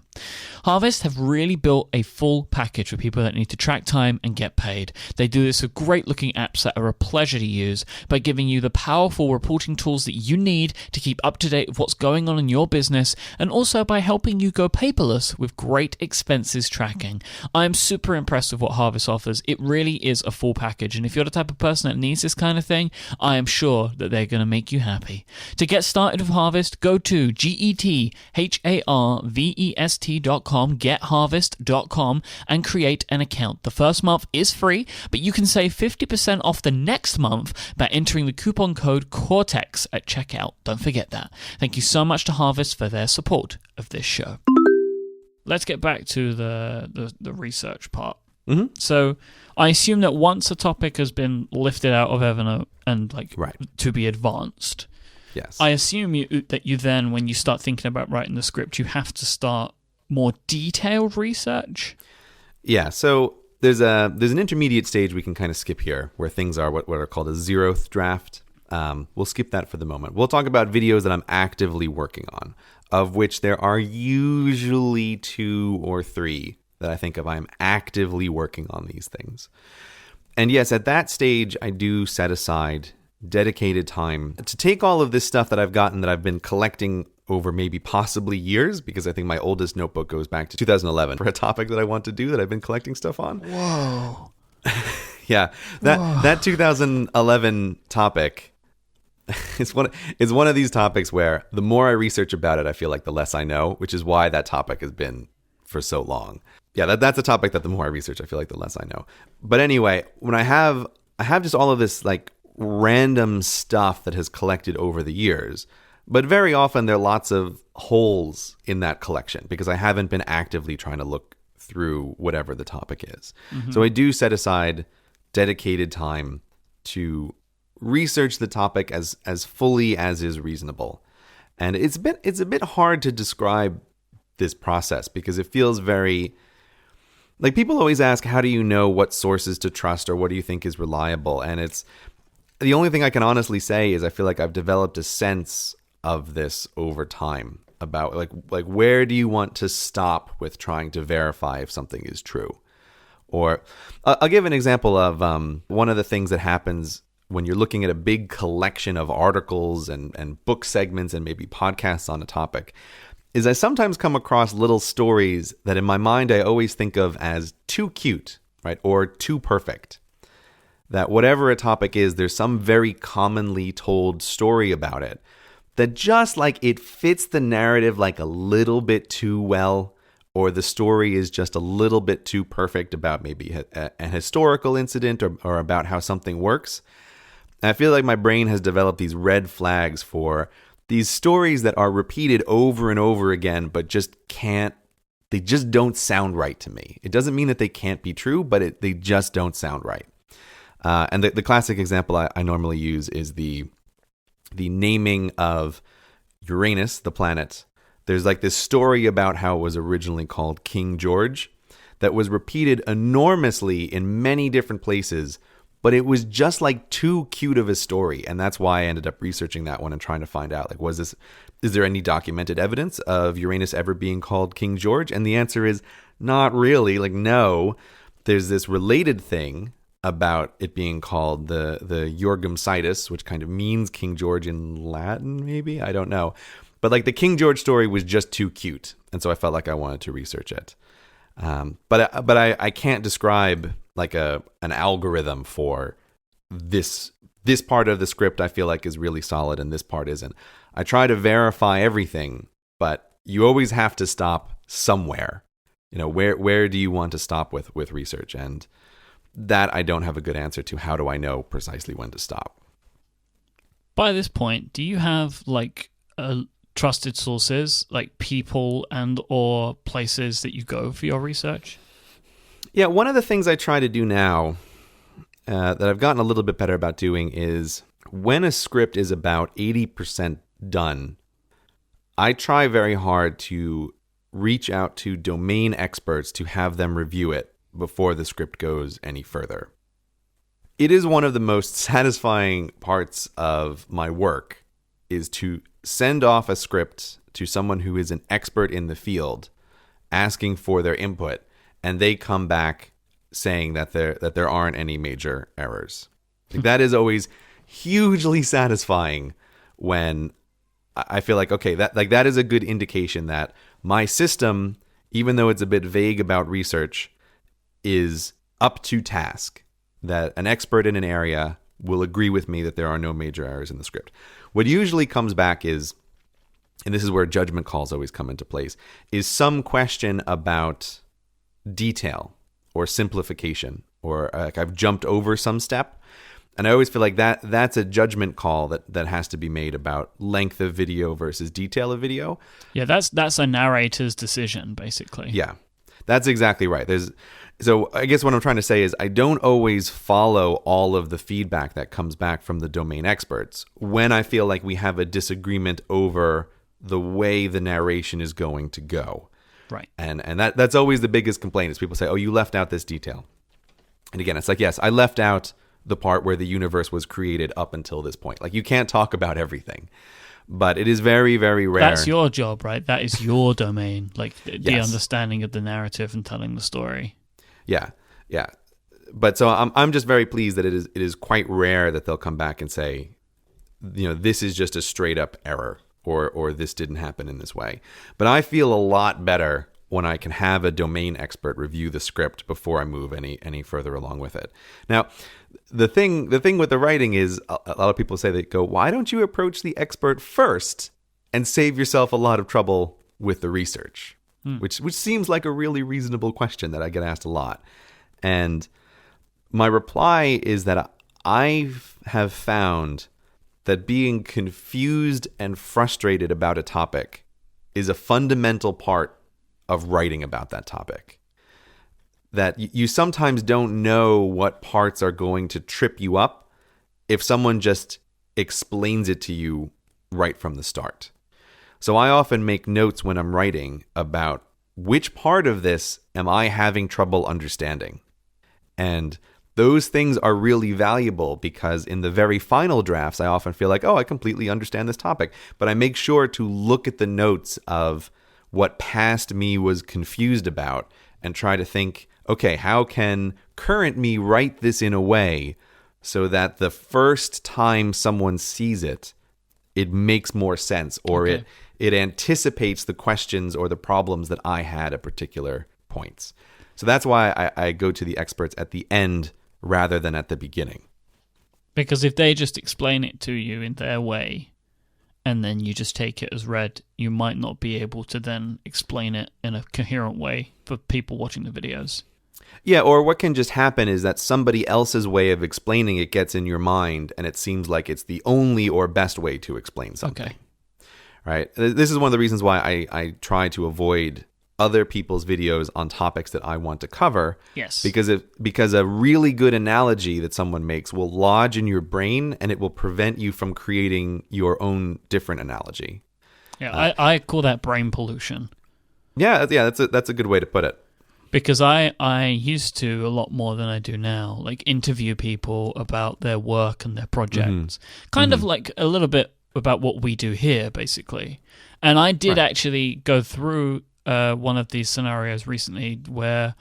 Harvest have really built a full package for people that need to track time and get paid. They do this with great looking apps that are a pleasure to use by giving you the powerful reporting tools that you need to keep up to date with what's going on in your business, and also by helping you go paperless with great expenses tracking. I'm super impressed with what Harvest offers. It really is a full package, and if you're the type of person that needs this kind of thing, I am sure that they're going to make you happy. To get started with Harvest, go to getharvest.com, getharvest.com, and create an account. The first month is free, but you can save 50% off the next month by entering the coupon code CORTEX at checkout. Don't forget that. Thank you so much to Harvest for their support of this show. Let's get back to the research part. Mm-hmm. So I assume that once a topic has been lifted out of Evernote and to be advanced, yes, I assume that you then, when you start thinking about writing the script, you have to start more detailed research. Yeah. So there's an intermediate stage we can kind of skip here, where things are what are called a zeroth draft. We'll skip that for the moment. We'll talk about videos that I'm actively working on, of which there are usually 2 or 3 that I think of. I'm actively working on these things. And yes, at that stage, I do set aside dedicated time to take all of this stuff that I've gotten, that I've been collecting over maybe possibly years, because I think my oldest notebook goes back to 2011 for a topic that I want to do that I've been collecting stuff on. Whoa. Yeah, that 2011 topic is one of these topics where the more I research about it, I feel like the less I know, which is why that topic has been for so long. Yeah, that's a topic that the more I research, I feel like the less I know. But anyway, when I have just all of this like random stuff that has collected over the years, but very often there are lots of holes in that collection because I haven't been actively trying to look through whatever the topic is. Mm-hmm. So I do set aside dedicated time to research the topic as fully as is reasonable. And it's a bit hard to describe this process because it feels very like people always ask, how do you know what sources to trust or what do you think is reliable? And it's the only thing I can honestly say is I feel like I've developed a sense of this over time about like where do you want to stop with trying to verify if something is true? Or I'll give an example of one of the things that happens when you're looking at a big collection of articles and book segments and maybe podcasts on a topic is I sometimes come across little stories that in my mind I always think of as too cute, right? Or too perfect. That whatever a topic is, there's some very commonly told story about it that just like it fits the narrative like a little bit too well, or the story is just a little bit too perfect about maybe a historical incident or about how something works. And I feel like my brain has developed these red flags for these stories that are repeated over and over again, but they just don't sound right to me. It doesn't mean that they can't be true, but they just don't sound right. And the classic example I normally use is the naming of Uranus, the planet. There's like this story about how it was originally called King George that was repeated enormously in many different places, but it was just like too cute of a story. And that's why I ended up researching that one and trying to find out, like, is there any documented evidence of Uranus ever being called King George? And the answer is not really. Like, no, there's this related thing about it being called the Yorgum Citus, which kind of means King George in Latin, maybe? I don't know. But like the King George story was just too cute. And so I felt like I wanted to research it. But I can't describe like an algorithm for this part of the script I feel like is really solid and this part isn't. I try to verify everything, but you always have to stop somewhere. You know, where do you want to stop with research? And that I don't have a good answer to. How do I know precisely when to stop? By this point, do you have like trusted sources, like people and or places that you go for your research? Yeah, one of the things I try to do now that I've gotten a little bit better about doing is when a script is about 80% done, I try very hard to reach out to domain experts to have them review it before the script goes any further. It is one of the most satisfying parts of my work is to send off a script to someone who is an expert in the field, asking for their input, and they come back saying that there aren't any major errors. Like, that is always hugely satisfying when I feel like, okay, that is a good indication that my system, even though it's a bit vague about research, is up to task, that an expert in an area will agree with me that there are no major errors in the script. What usually comes back is, and this is where judgment calls always come into place, is some question about detail or simplification, or like I've jumped over some step. And I always feel like that's a judgment call that has to be made about length of video versus detail of video. Yeah, that's a narrator's decision, basically. Yeah, that's exactly right. So I guess what I'm trying to say is I don't always follow all of the feedback that comes back from the domain experts when I feel like we have a disagreement over the way the narration is going to go. Right. And that's always the biggest complaint is people say, oh, you left out this detail. And again, it's like, yes, I left out the part where the universe was created up until this point. Like, you can't talk about everything. But it is very, very rare. That's your job, right? That is your domain, like the Yes. understanding of the narrative and telling the story. Yeah. But so I'm just very pleased that it is quite rare that they'll come back and say, you know, this is just a straight up error, or this didn't happen in this way. But I feel a lot better when I can have a domain expert review the script before I move any further along with it. Now, the thing with the writing is a lot of people say, they go, why don't you approach the expert first and save yourself a lot of trouble with the research? Which seems like a really reasonable question that I get asked a lot. And my reply is that I have found that being confused and frustrated about a topic is a fundamental part of writing about that topic. That you sometimes don't know what parts are going to trip you up if someone just explains it to you right from the start. So I often make notes when I'm writing about which part of this am I having trouble understanding. And those things are really valuable because in the very final drafts, I often feel like, oh, I completely understand this topic. But I make sure to look at the notes of what past me was confused about and try to think, okay, how can current me write this in a way so that the first time someone sees it, it makes more sense, or it anticipates the questions or the problems that I had at particular points. So that's why I go to the experts at the end rather than at the beginning. Because if they just explain it to you in their way, and then you just take it as read, you might not be able to then explain it in a coherent way for people watching the videos. Yeah, or what can just happen is that somebody else's way of explaining it gets in your mind, and it seems like it's the only or best way to explain something. Okay. Right? This is one of the reasons why I try to avoid other people's videos on topics that I want to cover. Yes. Because a really good analogy that someone makes will lodge in your brain, and it will prevent you from creating your own different analogy. Yeah, I call that brain pollution. Yeah, that's a good way to put it. Because I used to, a lot more than I do now, like interview people about their work and their projects. Kind of like a little bit about what we do here, basically. And I did actually go through one of these scenarios recently where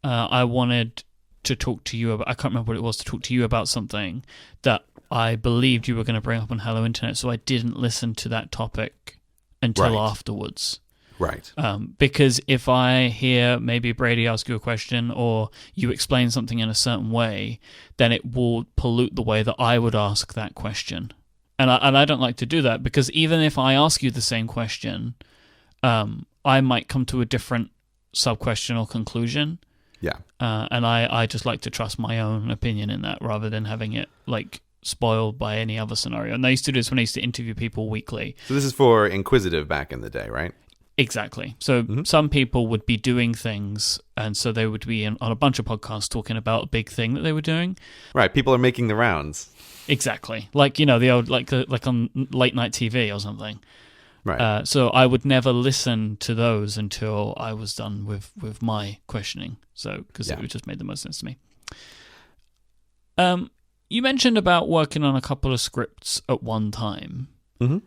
I wanted to talk to you about, I can't remember what it was, to talk to you about something that I believed you were going to bring up on Hello Internet, so I didn't listen to that topic until afterwards. Right. Because if I hear maybe Brady ask you a question or you explain something in a certain way, then it will pollute the way that I would ask that question. And I don't like to do that, because even if I ask you the same question, I might come to a different sub-question or conclusion. Yeah. And I just like to trust my own opinion in that rather than having it like spoiled by any other scenario. And I used to do this when I used to interview people weekly. So this is for Inquisitive back in the day, right? Exactly. So some people would be doing things, and so they would be on a bunch of podcasts talking about a big thing that they were doing. Right. People are making the rounds. Exactly. Like, you know, the old, like on late night TV or something. Right. So I would never listen to those until I was done with my questioning. So, because it just made the most sense to me. You mentioned about working on a couple of scripts at one time. Mm-hmm.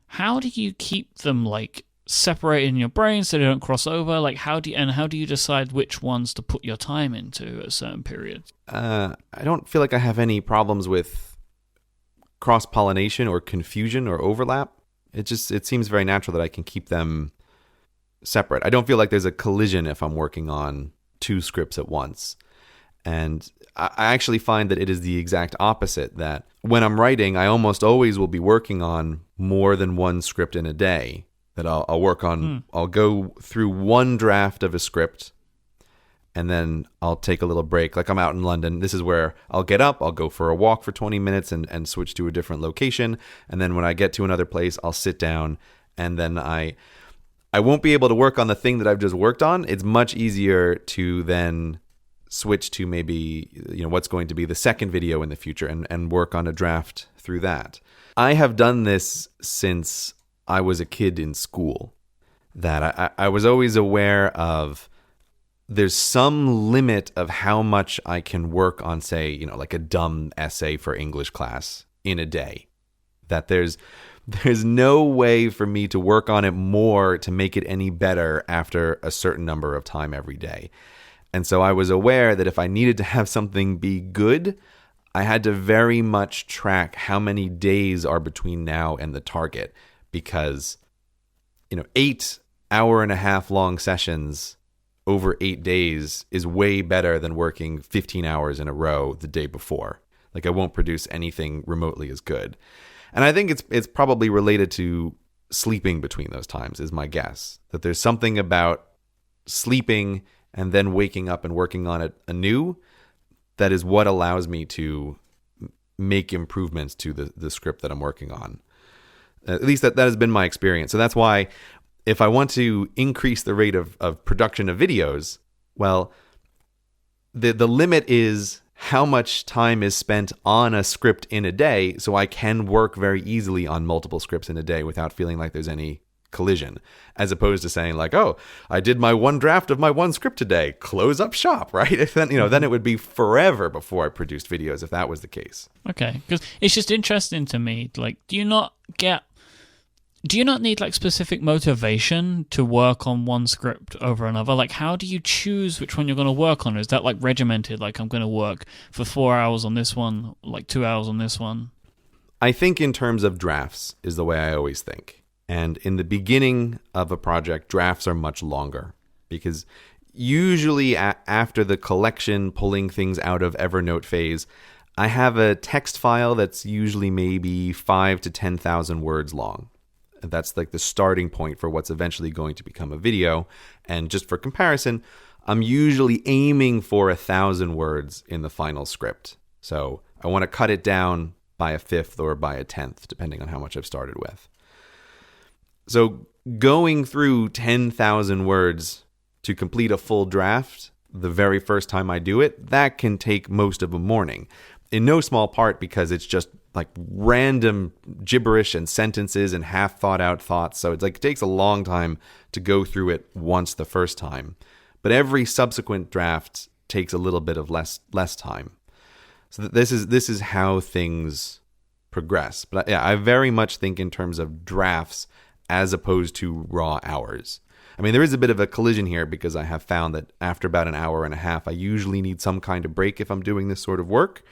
How do you keep them like separated in your brain so they don't cross over? Like, how do you decide which ones to put your time into at a certain period? I don't feel like I have any problems with cross-pollination or confusion or overlap. It seems very natural that I can keep them separate. I don't feel like there's a collision if I'm working on two scripts at once. And I actually find that it is the exact opposite, that when I'm writing, I almost always will be working on more than one script in a day. That I'll work on, I'll go through one draft of a script, and then I'll take a little break. Like I'm out in London, this is where I'll get up, I'll go for a walk for 20 minutes and switch to a different location. And then when I get to another place, I'll sit down, and then I won't be able to work on the thing that I've just worked on. It's much easier to then switch to maybe, you know, what's going to be the second video in the future and work on a draft through that. I have done this since I was a kid in school, that I was always aware of there's some limit of how much I can work on, say, you know, like a dumb essay for English class in a day. That there's no way for me to work on it more to make it any better after a certain number of time every day. And so I was aware that if I needed to have something be good, I had to very much track how many days are between now and the target. Because, you know, 8 hour-and-a-half long sessions over 8 days is way better than working 15 hours in a row the day before. Like, I won't produce anything remotely as good. And I think it's probably related to sleeping between those times, is my guess. That there's something about sleeping and then waking up and working on it anew that is what allows me to make improvements to the script that I'm working on. At least that has been my experience. So that's why if I want to increase the rate of production of videos, well, the limit is how much time is spent on a script in a day, so I can work very easily on multiple scripts in a day without feeling like there's any collision, as opposed to saying like, oh, I did my one draft of my one script today, close up shop, right? Then, you know, then it would be forever before I produced videos if that was the case. Okay, because it's just interesting to me, like, do you not get Do you not need like specific motivation to work on one script over another? Like, how do you choose which one you're going to work on? Is that like regimented? Like, I'm going to work for 4 hours on this one, like 2 hours on this one? I think in terms of drafts is the way I always think. And in the beginning of a project, drafts are much longer because usually after the collection, pulling things out of Evernote phase, I have a text file that's usually maybe 5 to 10,000 words long. That's like the starting point for what's eventually going to become a video. And just for comparison, I'm usually aiming for 1,000 words in the final script. So I want to cut it down by a fifth or by a tenth, depending on how much I've started with. So going through 10,000 words to complete a full draft the very first time I do it, that can take most of a morning. In no small part because it's just like random gibberish and sentences and half thought out thoughts. So it's like it takes a long time to go through it once the first time. But every subsequent draft takes a little bit of less time. So this is how things progress. But yeah, I very much think in terms of drafts as opposed to raw hours. I mean, there is a bit of a collision here because I have found that after about an hour and a half, I usually need some kind of break if I'm doing this sort of work.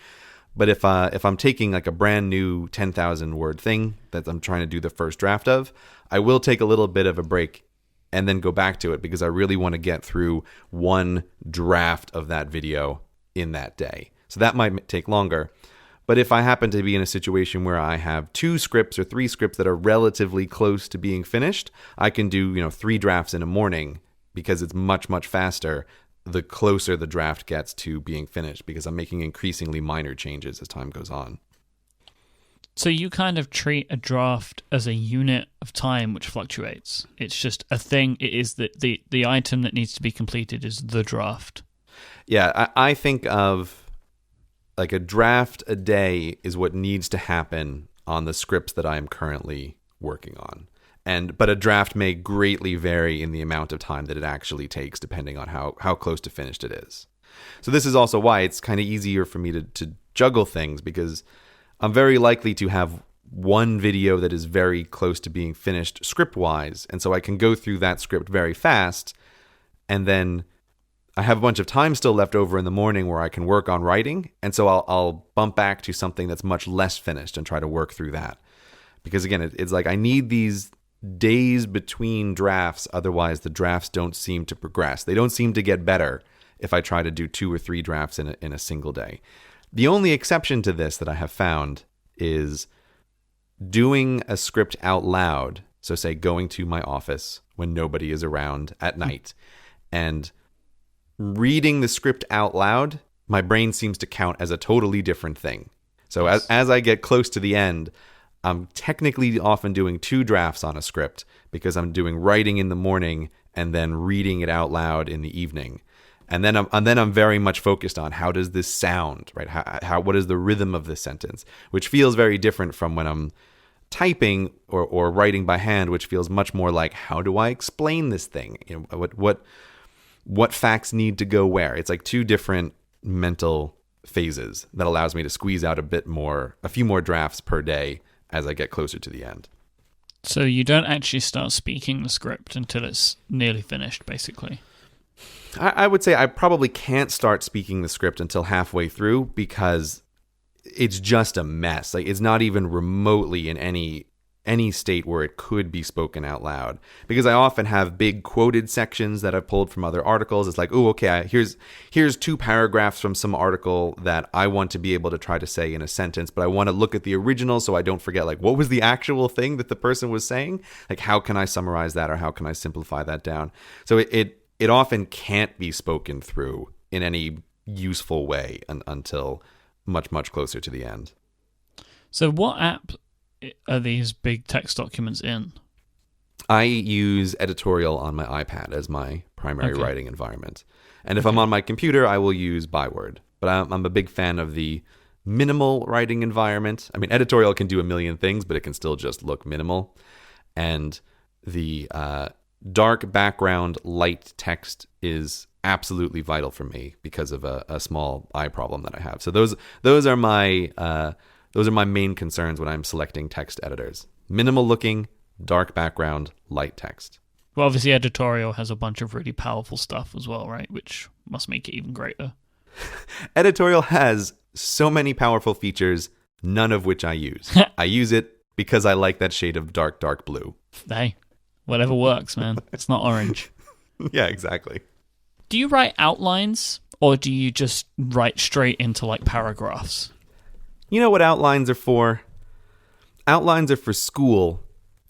But if I'm taking like a brand new 10,000 word thing that I'm trying to do the first draft of, I will take a little bit of a break and then go back to it because I really want to get through one draft of that video in that day. So that might take longer. But if I happen to be in a situation where I have 2 scripts or 3 scripts that are relatively close to being finished, I can do 3 drafts in a morning because it's much, much faster the closer the draft gets to being finished because I'm making increasingly minor changes as time goes on. So you kind of treat a draft as a unit of time which fluctuates. It's just a thing. It is the item that needs to be completed is the draft. Yeah, I think of like a draft a day is what needs to happen on the scripts that I am currently working on. But a draft may greatly vary in the amount of time that it actually takes, depending on how close to finished it is. So this is also why it's kind of easier for me to juggle things, because I'm very likely to have one video that is very close to being finished script-wise, and so I can go through that script very fast, and then I have a bunch of time still left over in the morning where I can work on writing, and so I'll bump back to something that's much less finished and try to work through that. Because again, it's like I need these days between drafts, otherwise the drafts don't seem to progress. They don't seem to get better if I try to do 2 or 3 drafts in a single day. The only exception to this that I have found is doing a script out loud. So say going to my office when nobody is around at night and reading the script out loud, my brain seems to count as a totally different thing. So as I get close to the end, I'm technically often doing 2 drafts on a script because I'm doing writing in the morning and then reading it out loud in the evening. And then I'm very much focused on how does this sound, right? What is the rhythm of this sentence, which feels very different from when I'm typing or writing by hand, which feels much more like how do I explain this thing? What facts need to go where? It's like 2 different mental phases that allows me to squeeze out a few more drafts per day as I get closer to the end. So you don't actually start speaking the script until it's nearly finished, basically. I would say I probably can't start speaking the script until halfway through because it's just a mess. Like it's not even remotely in any state where it could be spoken out loud. Because I often have big quoted sections that I've pulled from other articles. It's like, oh, okay, here's 2 paragraphs from some article that I want to be able to try to say in a sentence, but I want to look at the original so I don't forget, like, what was the actual thing that the person was saying? Like, how can I summarize that or how can I simplify that down? So it often can't be spoken through in any useful way until much, much closer to the end. So what app are these big text documents in? I use Editorial on my iPad as my primary writing environment. And if I'm on my computer, I will use Byword. But I'm a big fan of the minimal writing environment. I mean, Editorial can do a million things, but it can still just look minimal. And the dark background, light text is absolutely vital for me because of a small eye problem that I have. So those are my main concerns when I'm selecting text editors. Minimal looking, dark background, light text. Well, obviously, editorial has a bunch of really powerful stuff as well, right? Which must make it even greater. Editorial has so many powerful features, none of which I use. I use it because I like that shade of dark, dark blue. Hey, whatever works, man. It's not orange. Yeah, exactly. Do you write outlines, or do you just write straight into like paragraphs? You know what outlines are for? Outlines are for school,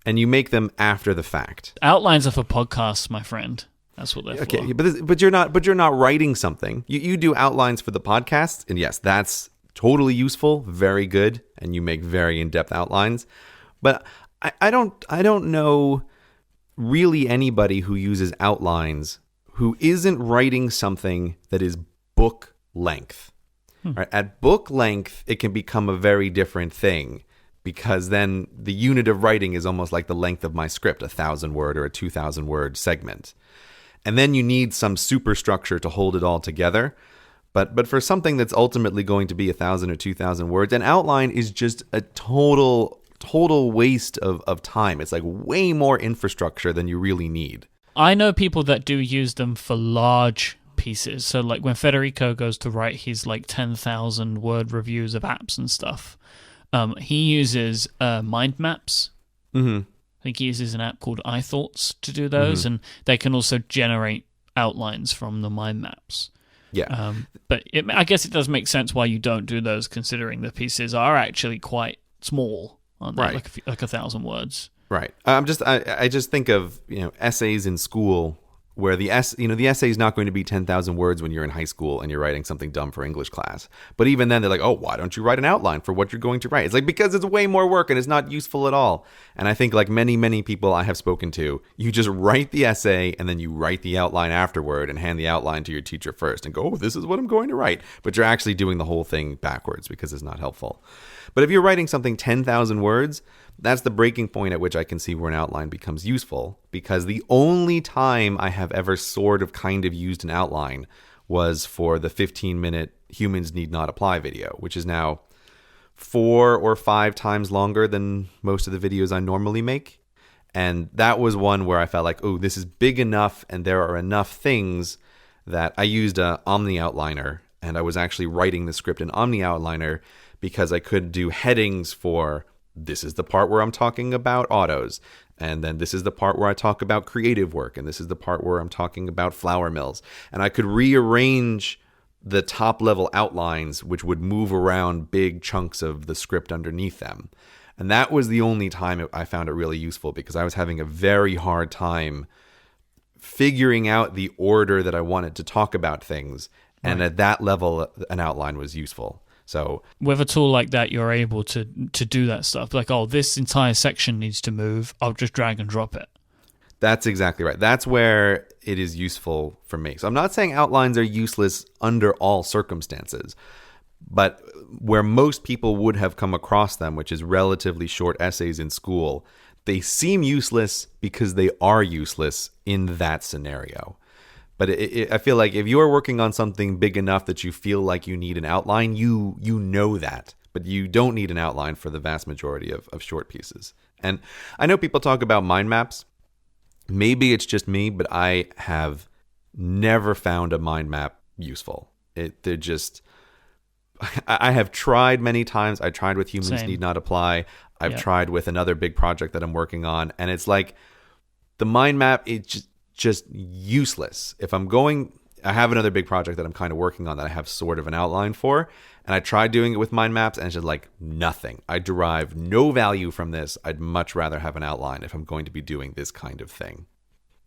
and you make them after the fact. Outlines are for podcasts, my friend. That's what they're for. Okay, but you're not writing something. You do outlines for the podcast, and yes, that's totally useful, very good, and you make very in-depth outlines. But I don't know really anybody who uses outlines who isn't writing something that is book length. Right? At book length, it can become a very different thing, because then the unit of writing is almost like the length of my script, 1,000-word or a 2,000-word segment. And then you need some superstructure to hold it all together. But for something that's ultimately going to be 1,000 or 2,000 words, an outline is just a total waste of time. It's like way more infrastructure than you really need. I know people that do use them for large pieces. So like when Federico goes to write his like 10,000 word reviews of apps and stuff, he uses mind maps. Mm-hmm. I think he uses an app called iThoughts to do those, and they can also generate outlines from the mind maps. Yeah. But I guess it does make sense why you don't do those, considering the pieces are actually quite small, aren't they? Right. Like 1,000 words. Right. I just think of, essays in school where the essay is not going to be 10,000 words when you're in high school and you're writing something dumb for English class. But even then, they're like, oh, why don't you write an outline for what you're going to write? It's like, because it's way more work and it's not useful at all. And I think like many, many people I have spoken to, you just write the essay and then you write the outline afterward and hand the outline to your teacher first and go, oh, this is what I'm going to write. But you're actually doing the whole thing backwards because it's not helpful. But if you're writing something 10,000 words, that's the breaking point at which I can see where an outline becomes useful, because the only time I have ever sort of kind of used an outline was for the 15-minute Humans Need Not Apply video, which is now 4 or 5 times longer than most of the videos I normally make. And that was one where I felt like, oh, this is big enough and there are enough things that I used a Omni Outliner, and I was actually writing the script in Omni Outliner because I could do headings for this is the part where I'm talking about autos, and then this is the part where I talk about creative work, and this is the part where I'm talking about flour mills. And I could rearrange the top level outlines, which would move around big chunks of the script underneath them. And that was the only time I found it really useful, because I was having a very hard time figuring out the order that I wanted to talk about things. Right. And at that level, an outline was useful. So with a tool like that, you're able to do that stuff. Like, oh, this entire section needs to move. I'll just drag and drop it. That's exactly right. That's where it is useful for me. So I'm not saying outlines are useless under all circumstances, but where most people would have come across them, which is relatively short essays in school, they seem useless because they are useless in that scenario. But I feel like if you are working on something big enough that you feel like you need an outline, you know that. But you don't need an outline for the vast majority of short pieces. And I know people talk about mind maps. Maybe it's just me, but I have never found a mind map useful. They're just... I have tried many times. I tried with Humans Same. Need Not Apply. I've tried with another big project that I'm working on. And it's like the mind map, it's just useless. If I'm going, I have another big project that I'm kind of working on that I have sort of an outline for, and I tried doing it with mind maps, and it's just like nothing. I derive no value from this. I'd much rather have an outline if I'm going to be doing this kind of thing.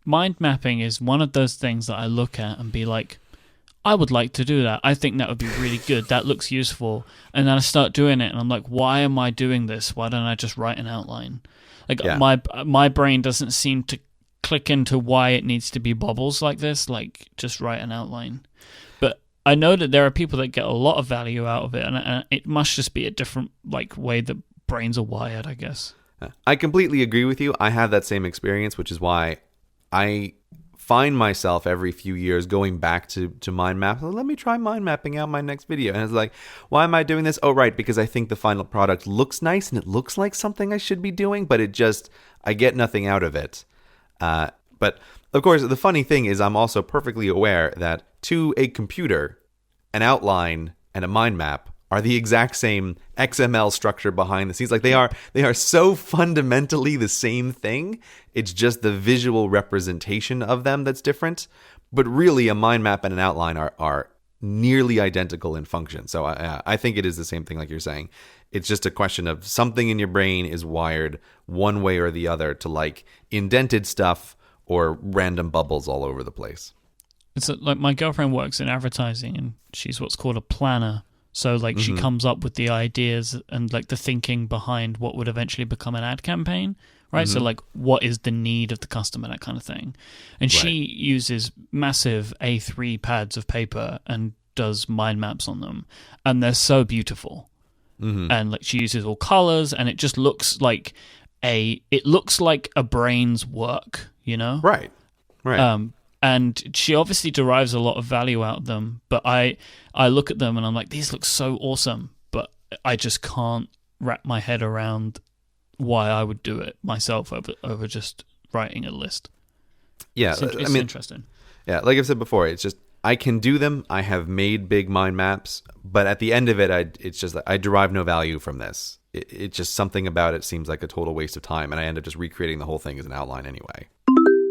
Mind mapping is one of those things that I look at and be like, I would like to do that. I think that would be really good. That looks useful. And then I start doing it, and I'm like, why am I doing this? Why don't I just write an outline? Like my brain doesn't seem to click into why it needs to be bubbles like this, like just write an outline. But I know that there are people that get a lot of value out of it, and it must just be a different way that brains are wired, I guess. I completely agree with you. I have that same experience, which is why I find myself every few years going back to mind map. Let me try mind mapping out my next video. And it's like, why am I doing this? Oh, right, because I think the final product looks nice and it looks like something I should be doing, but I get nothing out of it. But of course, the funny thing is I'm also perfectly aware that to a computer, an outline and a mind map are the exact same XML structure behind the scenes. Like they are so fundamentally the same thing. It's just the visual representation of them that's different. But really, a mind map and an outline are nearly identical in function. So I think it is the same thing like you're saying. It's just a question of something in your brain is wired one way or the other to like indented stuff or random bubbles all over the place. It's like my girlfriend works in advertising and she's what's called a planner. So like she comes up with the ideas and like the thinking behind what would eventually become an ad campaign, right? So like what is the need of the customer, that kind of thing. And she uses massive A3 pads of paper and does mind maps on them. And they're so beautiful. And like she uses all colors and it just looks like a brain's work, you know? Right. And she obviously derives a lot of value out of them, but I look at them and I'm like, these look so awesome, but I just can't wrap my head around why I would do it myself over just writing a list. Yeah, it's interesting. Yeah, like I've said before, it's just I can do them. I have made big mind maps, but at the end of it, it's just I derive no value from this. It's just something about it seems like a total waste of time, and I end up just recreating the whole thing as an outline anyway.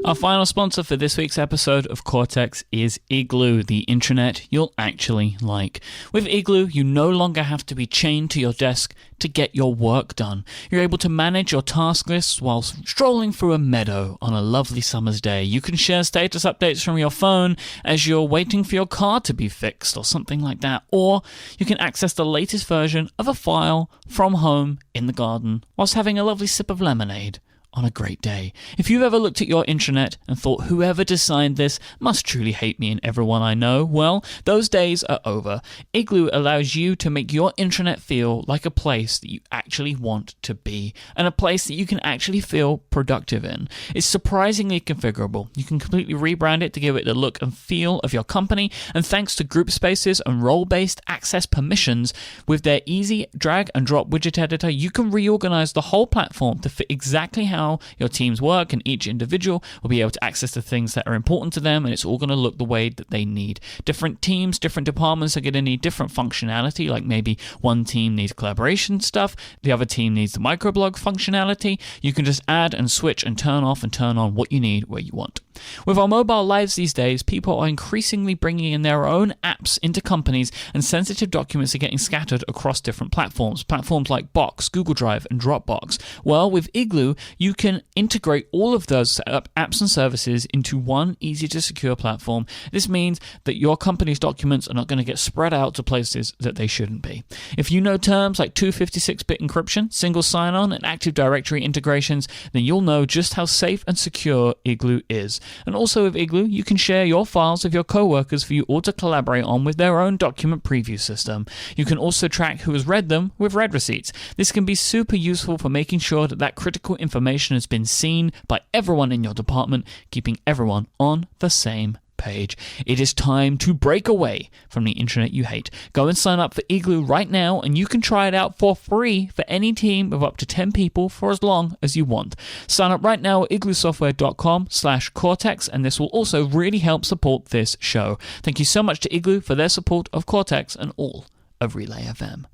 Our final sponsor for this week's episode of Cortex is Igloo, the intranet you'll actually like. With Igloo, you no longer have to be chained to your desk to get your work done. You're able to manage your task lists while strolling through a meadow on a lovely summer's day. You can share status updates from your phone as you're waiting for your car to be fixed or something like that. Or you can access the latest version of a file from home in the garden whilst having a lovely sip of lemonade on a great day. If you've ever looked at your intranet and thought whoever designed this must truly hate me and everyone I know, well, those days are over. Igloo allows you to make your intranet feel like a place that you actually want to be and a place that you can actually feel productive in. It's surprisingly configurable. You can completely rebrand it to give it the look and feel of your company, and thanks to group spaces and role-based access permissions, with their easy drag and drop widget editor, you can reorganize the whole platform to fit exactly how your teams work, and each individual will be able to access the things that are important to them, and it's all going to look the way that they need. Different teams, different departments are going to need different functionality, like maybe one team needs collaboration stuff, the other team needs the microblog functionality. You can just add and switch and turn off and turn on what you need where you want. With our mobile lives these days, people are increasingly bringing in their own apps into companies, and sensitive documents are getting scattered across different platforms like Box, Google Drive, and Dropbox. Well, with Igloo, you can integrate all of those apps and services into one easy-to-secure platform. This means that your company's documents are not going to get spread out to places that they shouldn't be. If you know terms like 256-bit encryption, single sign-on, and Active Directory integrations, then you'll know just how safe and secure Igloo is. And also with Igloo, you can share your files with your coworkers for you all to collaborate on with their own document preview system. You can also track who has read them with read receipts. This can be super useful for making sure that critical information has been seen by everyone in your department, keeping everyone on the same page. It is time to break away from the intranet you hate. Go and sign up for Igloo right now, and you can try it out for free for any team of up to 10 people for as long as you want. Sign up right now at igloosoftware.com/Cortex, and this will also really help support this show. Thank you so much to Igloo for their support of Cortex and all of Relay FM.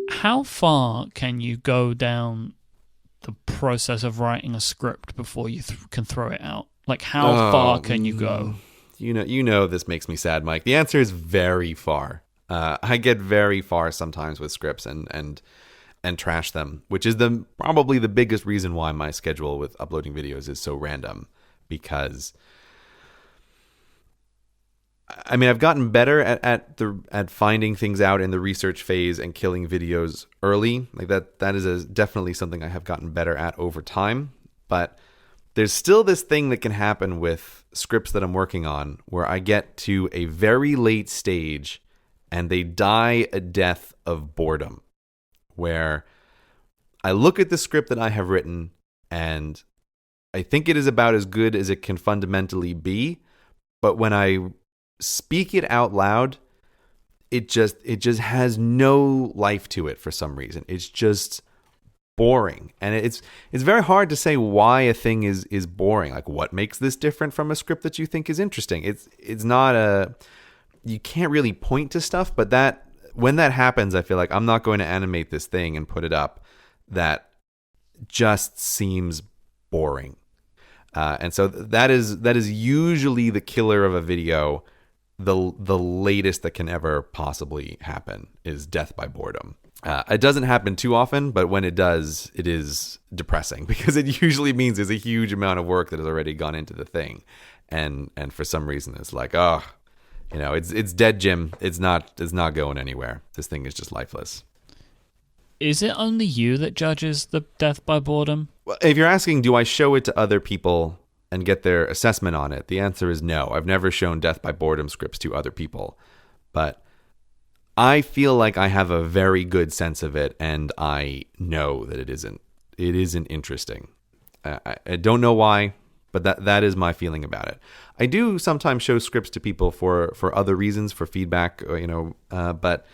How far can you go down the process of writing a script before you can throw it out? Like, how far can you go? You know this makes me sad, Myke. The answer is very far. I get very far sometimes with scripts and trash them, which is probably the biggest reason why my schedule with uploading videos is so random. Because I mean, I've gotten better at finding things out in the research phase and killing videos early. Like that is definitely something I have gotten better at over time. But there's still this thing that can happen with scripts that I'm working on where I get to a very late stage and they die a death of boredom, where I look at the script that I have written and think it is about as good as it can fundamentally be, but when I speak it out loud, it just has no life to it for some reason. It's just boring, and it's very hard to say why a thing is boring. Like, what makes this different from a script that you think is interesting? It's not you can't really point to stuff, but that when that happens, I feel like I'm not going to animate this thing and put it up. That just seems boring, and so that is usually the killer of a video. The latest that can ever possibly happen is death by boredom. It doesn't happen too often, but when it does, it is depressing because it usually means there's a huge amount of work that has already gone into the thing, and for some reason it's like, oh, it's dead, Jim. It's not going anywhere. This thing is just lifeless. Is it only you that judges the death by boredom? Well, if you're asking, do I show it to other people and get their assessment on it, the answer is no. I've never shown death by boredom scripts to other people, but I feel like I have a very good sense of it, and I know that it isn't interesting. I don't know why, but that is my feeling about it. I do sometimes show scripts to people for other reasons, for feedback, but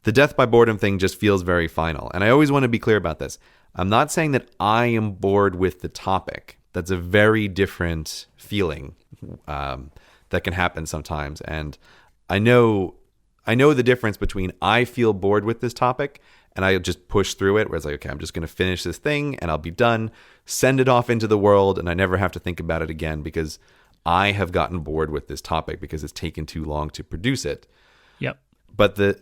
the death by boredom thing just feels very final. And I always want to be clear about this. I'm not saying that I am bored with the topic. That's a very different feeling that can happen sometimes. And I know the difference between I feel bored with this topic and I just push through it, where it's like, okay, I'm just going to finish this thing and I'll be done, send it off into the world, and I never have to think about it again because I have gotten bored with this topic because it's taken too long to produce it. Yep. But the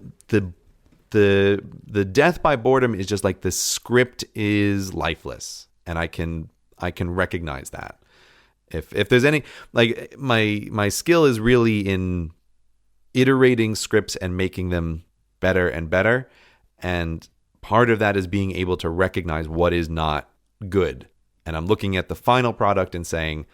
death by boredom is just like the script is lifeless, and I can recognize that. If there's any, like, my skill is really in iterating scripts and making them better and better, and part of that is being able to recognize what is not good. And I'm looking at the final product and saying,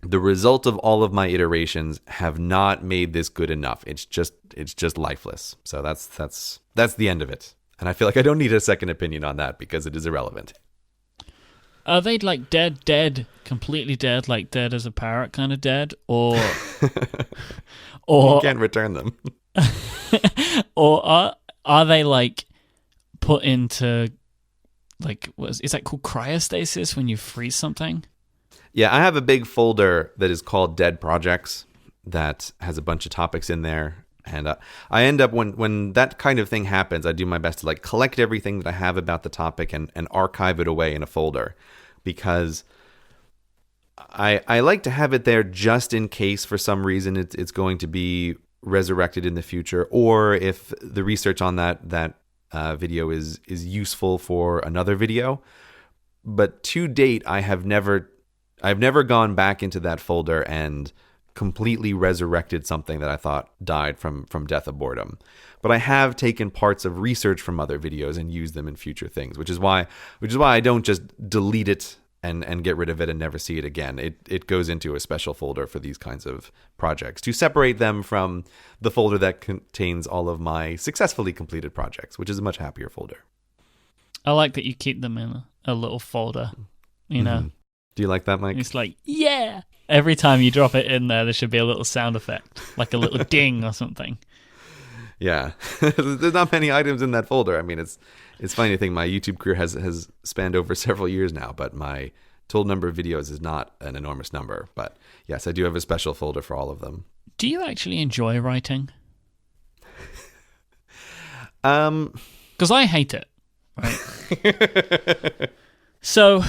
the result of all of my iterations have not made this good enough. It's just lifeless. So that's the end of it. And I feel like I don't need a second opinion on that because it is irrelevant. Are they like dead, completely dead, like dead as a parrot kind of dead, or you can't return them, or are they like put into, like, is that called cryostasis when you freeze something? Yeah, I have a big folder that is called Dead Projects that has a bunch of topics in there. And I end up, when that kind of thing happens, I do my best to like collect everything that I have about the topic and archive it away in a folder, because I like to have it there just in case for some reason it's going to be resurrected in the future, or if the research on that video is useful for another video. But to date, I've never gone back into that folder and completely resurrected something that I thought died from death of boredom. But I have taken parts of research from other videos and used them in future things, which is why I don't just delete it and get rid of it and never see it again. It goes into a special folder for these kinds of projects to separate them from the folder that contains all of my successfully completed projects, which is a much happier folder. I like that you keep them in a little folder, you know. Do you like that, Myke? It's like, yeah! Every time you drop it in there should be a little sound effect, like a little ding or something. Yeah. There's not many items in that folder. I mean, it's funny to think my YouTube career has spanned over several years now, but my total number of videos is not an enormous number. But yes, I do have a special folder for all of them. Do you actually enjoy writing? Because I hate it, right? So,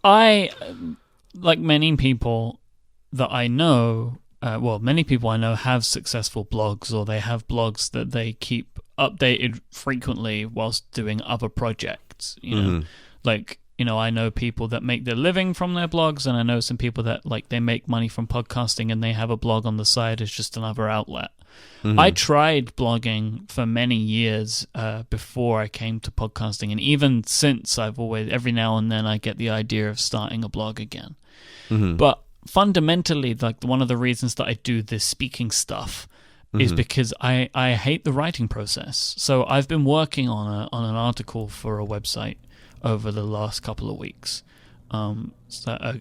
I, like many people that I know, many people I know have successful blogs, or they have blogs that they keep updated frequently whilst doing other projects, you know. Like, you know, I know people that make their living from their blogs, and I know some people that, like, they make money from podcasting and they have a blog on the side as just another outlet. I tried blogging for many years before I came to podcasting, and even since, I've always, every now and then I get the idea of starting a blog again. But fundamentally, like, one of the reasons that I do this speaking stuff is because I hate the writing process. So I've been working on an article for a website over the last couple of weeks, So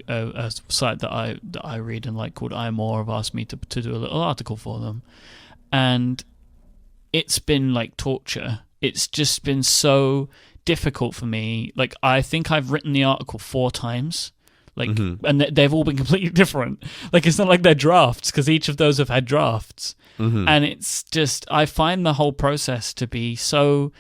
a site that I read and like called iMore have asked me to do a little article for them, and it's been like torture. It's just been so difficult for me. Like, I think I've written the article 4 times. Like, and they've all been completely different. Like, it's not like they're drafts, because each of those have had drafts. And it's just, I find the whole process to be so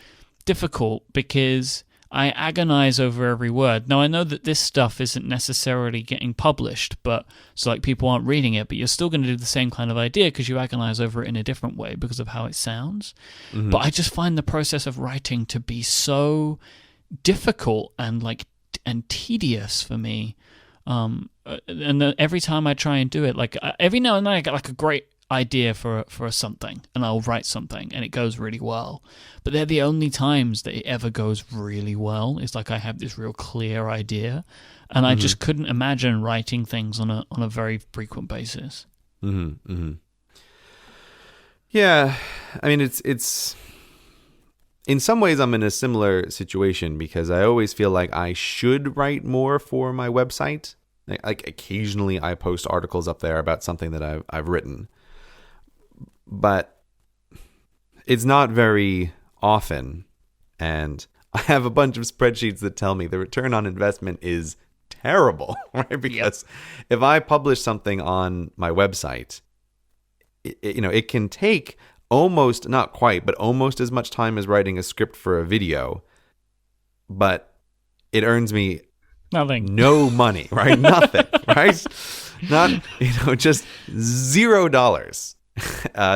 difficult because I agonize over every word. Now, I know that this stuff isn't necessarily getting published, but so like people aren't reading it, but you're still going to do the same kind of idea because you agonize over it in a different way because of how it sounds. But I just find the process of writing to be so difficult and tedious for me. Every time I try and do it, like every now and then I get like a great idea for something, and I'll write something and it goes really well, but they're the only times that it ever goes really well. It's like I have this real clear idea, and I just couldn't imagine writing things on a very frequent basis. Yeah, I mean, it's in some ways I'm in a similar situation because I always feel like I should write more for my website. Like occasionally I post articles up there about something that I've written, but it's not very often. And I have a bunch of spreadsheets that tell me the return on investment is terrible, right? Because if I publish something on my website, it can take almost, not quite, but almost as much time as writing a script for a video, but it earns me nothing, no money, right? Nothing, right? Not, just $0,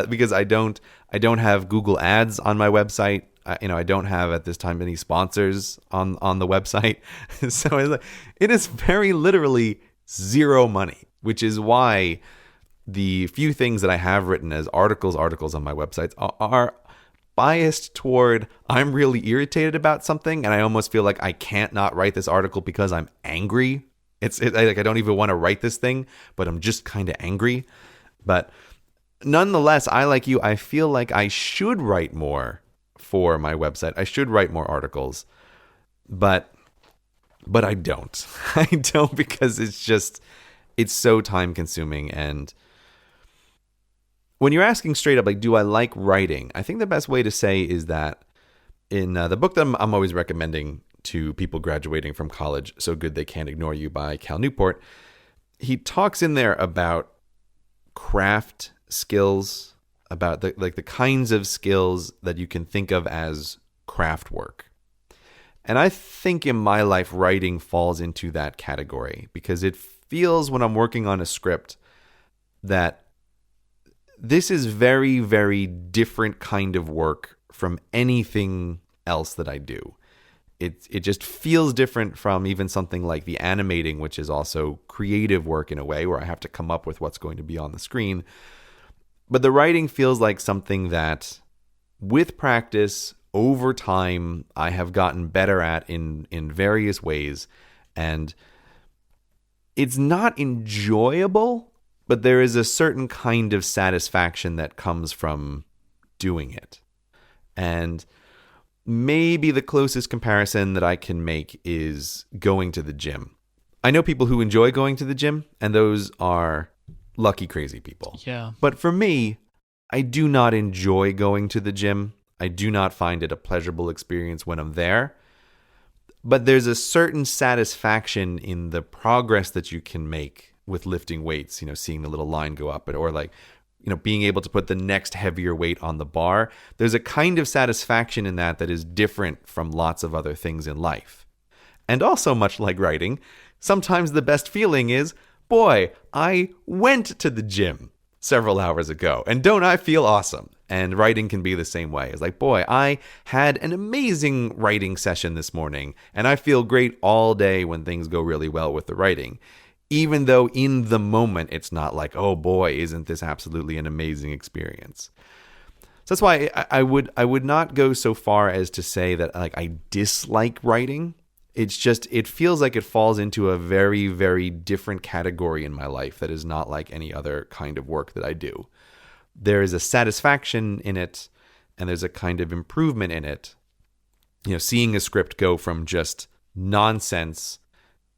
because I don't have Google Ads on my website. I don't have at this time any sponsors on the website. So it is very literally zero money, which is why the few things that I have written as articles on my websites are biased toward I'm really irritated about something and I almost feel like I can't not write this article because I'm angry. It's like I don't even want to write this thing, but I'm just kind of angry. But nonetheless, I feel like I should write more for my website. I should write more articles, but I don't. I don't, because it's so time consuming. And when you're asking straight up, like, do I like writing? I think the best way to say is that in the book that I'm always recommending to people graduating from college, So Good They Can't Ignore You by Cal Newport, he talks in there about craft skills, about the kinds of skills that you can think of as craft work. And I think in my life, writing falls into that category because it feels when I'm working on a script that this is very, very different kind of work from anything else that I do. It just feels different from even something like the animating, which is also creative work in a way where I have to come up with what's going to be on the screen. But the writing feels like something that, with practice, over time, I have gotten better at in various ways. And it's not enjoyable, but there is a certain kind of satisfaction that comes from doing it. And maybe the closest comparison that I can make is going to the gym. I know people who enjoy going to the gym, and those are lucky, crazy people. Yeah. But for me, I do not enjoy going to the gym. I do not find it a pleasurable experience when I'm there. But there's a certain satisfaction in the progress that you can make with lifting weights, seeing the little line go up, or like, being able to put the next heavier weight on the bar. There's a kind of satisfaction in that is different from lots of other things in life. And also, much like writing, sometimes the best feeling is, boy, I went to the gym several hours ago, and don't I feel awesome? And writing can be the same way. It's like, boy, I had an amazing writing session this morning, and I feel great all day when things go really well with the writing. Even though in the moment, it's not like, oh boy, isn't this absolutely an amazing experience? So that's why I would not go so far as to say that like I dislike writing. It's just, it feels like it falls into a very, very different category in my life that is not like any other kind of work that I do. There is a satisfaction in it, and there's a kind of improvement in it. Seeing a script go from just nonsense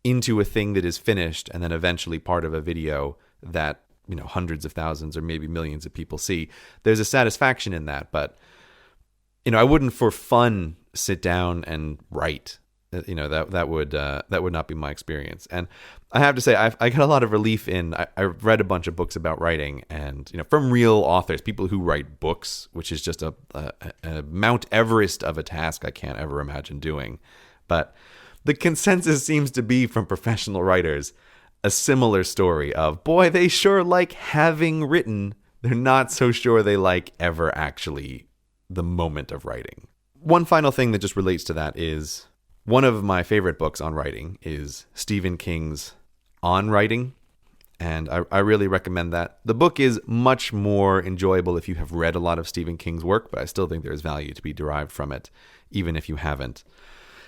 into a thing that is finished and then eventually part of a video that, hundreds of thousands or maybe millions of people see. There's a satisfaction in that, but I wouldn't for fun sit down and write. That would not be my experience. And I have to say, I got a lot of relief I read a bunch of books about writing, and from real authors, people who write books, which is just a Mount Everest of a task I can't ever imagine doing. But the consensus seems to be from professional writers a similar story of, boy, they sure like having written. They're not so sure they like ever actually the moment of writing. One final thing that just relates to that is one of my favorite books on writing is Stephen King's On Writing, and I really recommend that. The book is much more enjoyable if you have read a lot of Stephen King's work, but I still think there's value to be derived from it, even if you haven't.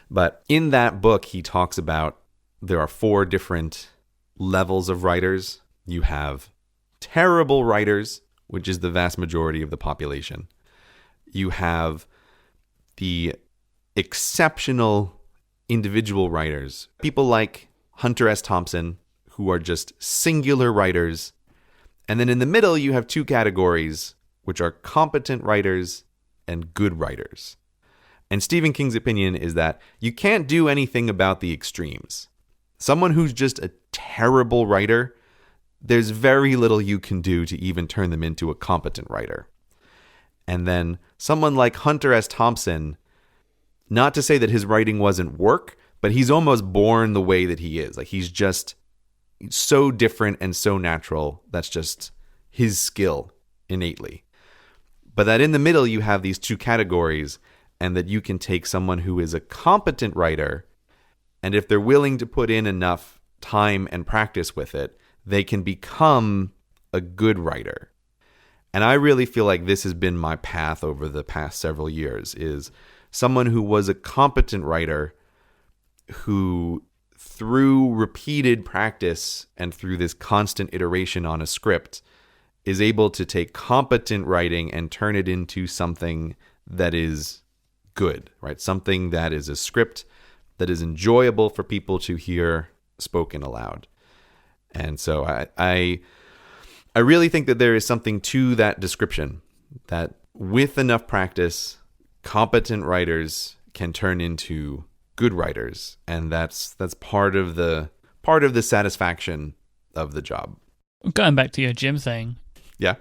But in that book, he talks about there are 4 different levels of writers. You have terrible writers, which is the vast majority of the population. You have the exceptional individual writers, people like Hunter S. Thompson, who are just singular writers. And then in the middle, you have 2 categories, which are competent writers and good writers. And Stephen King's opinion is that you can't do anything about the extremes. Someone who's just a terrible writer, there's very little you can do to even turn them into a competent writer. And then someone like Hunter S. Thompson, not to say that his writing wasn't work, but he's almost born the way that he is. Like, he's just so different and so natural. That's just his skill innately. But that in the middle, you have these 2 categories, and that you can take someone who is a competent writer, and if they're willing to put in enough time and practice with it, they can become a good writer. And I really feel like this has been my path over the past several years, is someone who was a competent writer who, through repeated practice and through this constant iteration on a script, is able to take competent writing and turn it into something that is good, right? Something that is a script that is enjoyable for people to hear spoken aloud. And so I really think that there is something to that description, that with enough practice, competent writers can turn into good writers, and that's part of the satisfaction of the job. Going back to your gym thing, yeah,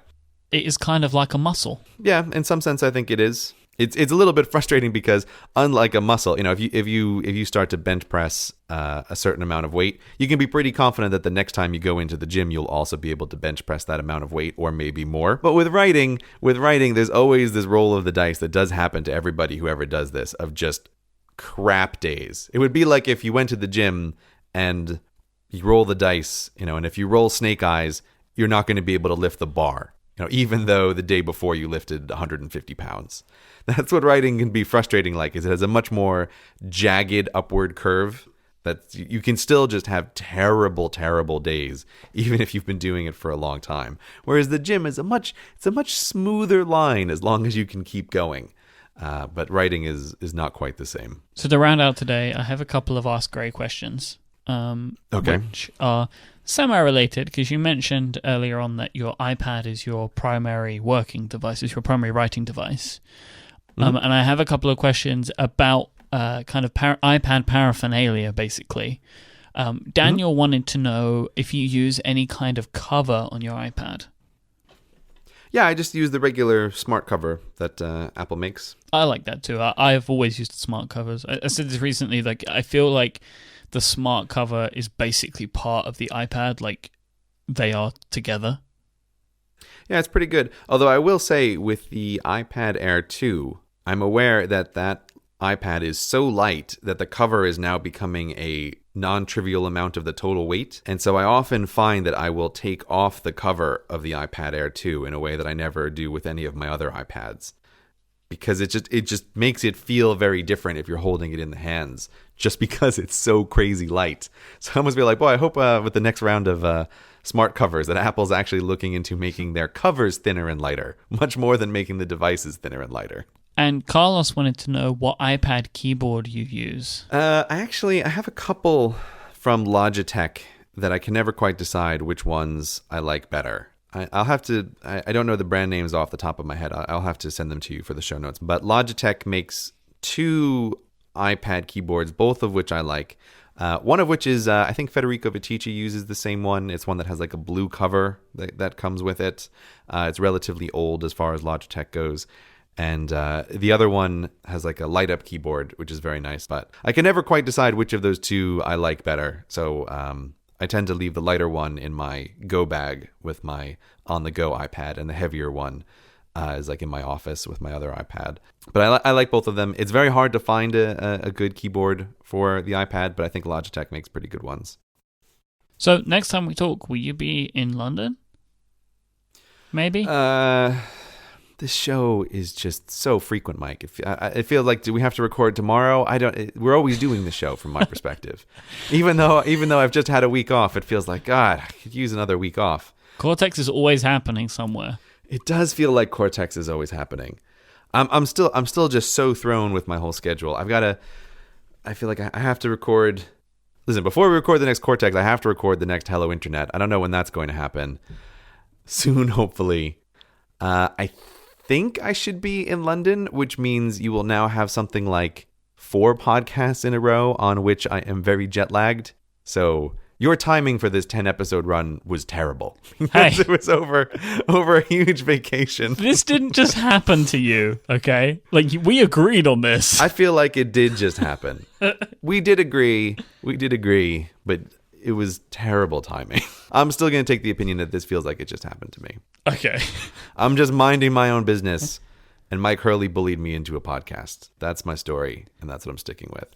it is kind of like a muscle. Yeah, in some sense, I think it is. It's a little bit frustrating because, unlike a muscle, if you start to bench press a certain amount of weight, you can be pretty confident that the next time you go into the gym, you'll also be able to bench press that amount of weight, or maybe more. But with writing, there's always this roll of the dice that does happen to everybody who ever does this, of just crap days. It would be like if you went to the gym and you roll the dice, and if you roll snake eyes, you're not going to be able to lift the bar, even though the day before you lifted 150 pounds. That's what writing can be frustrating like, is it has a much more jagged upward curve that you can still just have terrible, terrible days, even if you've been doing it for a long time. Whereas the gym is a much smoother line as long as you can keep going. But writing is not quite the same. So to round out today, I have a couple of Ask Gray questions. Okay. Which are semi-related, because you mentioned earlier on that your iPad is your primary working device, is your primary writing device. And I have a couple of questions about kind of iPad paraphernalia, basically. Daniel wanted to know if you use any kind of cover on your iPad. Yeah, I just use the regular smart cover that Apple makes. I like that too. I've always used the smart covers. I said this recently, like, I feel like the smart cover is basically part of the iPad, like they are together. Yeah, it's pretty good. Although I will say, with the iPad Air 2, I'm aware that iPad is so light that the cover is now becoming a non-trivial amount of the total weight. And so I often find that I will take off the cover of the iPad Air 2 in a way that I never do with any of my other iPads. Because it just makes it feel very different if you're holding it in the hands, just because it's so crazy light. So I almost be like, boy, I hope with the next round of smart covers that Apple's actually looking into making their covers thinner and lighter, much more than making the devices thinner and lighter. And Carlos wanted to know what iPad keyboard you use. I have a couple from Logitech that I can never quite decide which ones I like better. I'll have to, I don't know the brand names off the top of my head. I'll have to send them to you for the show notes. But Logitech makes 2 iPad keyboards, both of which I like. One of which is, I think Federico Viticci uses the same one. It's one that has like a blue cover that comes with it. It's relatively old as far as Logitech goes. And the other one has like a light up keyboard, which is very nice. But I can never quite decide which of those 2 I like better. So I tend to leave the lighter one in my go bag with my on the go iPad, and the heavier one is like in my office with my other iPad. But I like both of them. It's very hard to find a good keyboard for the iPad, but I think Logitech makes pretty good ones. So next time we talk, will you be in London? Maybe? This show is just so frequent, Myke. It feels like, do we have to record tomorrow? We're always doing the show from my perspective. Even though I've just had a week off, it feels like, God, I could use another week off. Cortex is always happening somewhere. It does feel like Cortex is always happening. I'm still just so thrown with my whole schedule. I feel like I have to record. Listen, before we record the next Cortex, I have to record the next Hello Internet. I don't know when that's going to happen. Soon, hopefully. I think I should be in London, which means you will now have something like 4 podcasts in a row on which I am very jet lagged. So your timing for this 10-episode run was terrible. Hey. It was over a huge vacation. This didn't just happen to you, okay? Like, we agreed on this. I feel like it did just happen. We did agree, but it was terrible timing. I'm still going to take the opinion that this feels like it just happened to me. Okay. I'm just minding my own business, and Myke Hurley bullied me into a podcast. That's my story, and that's what I'm sticking with.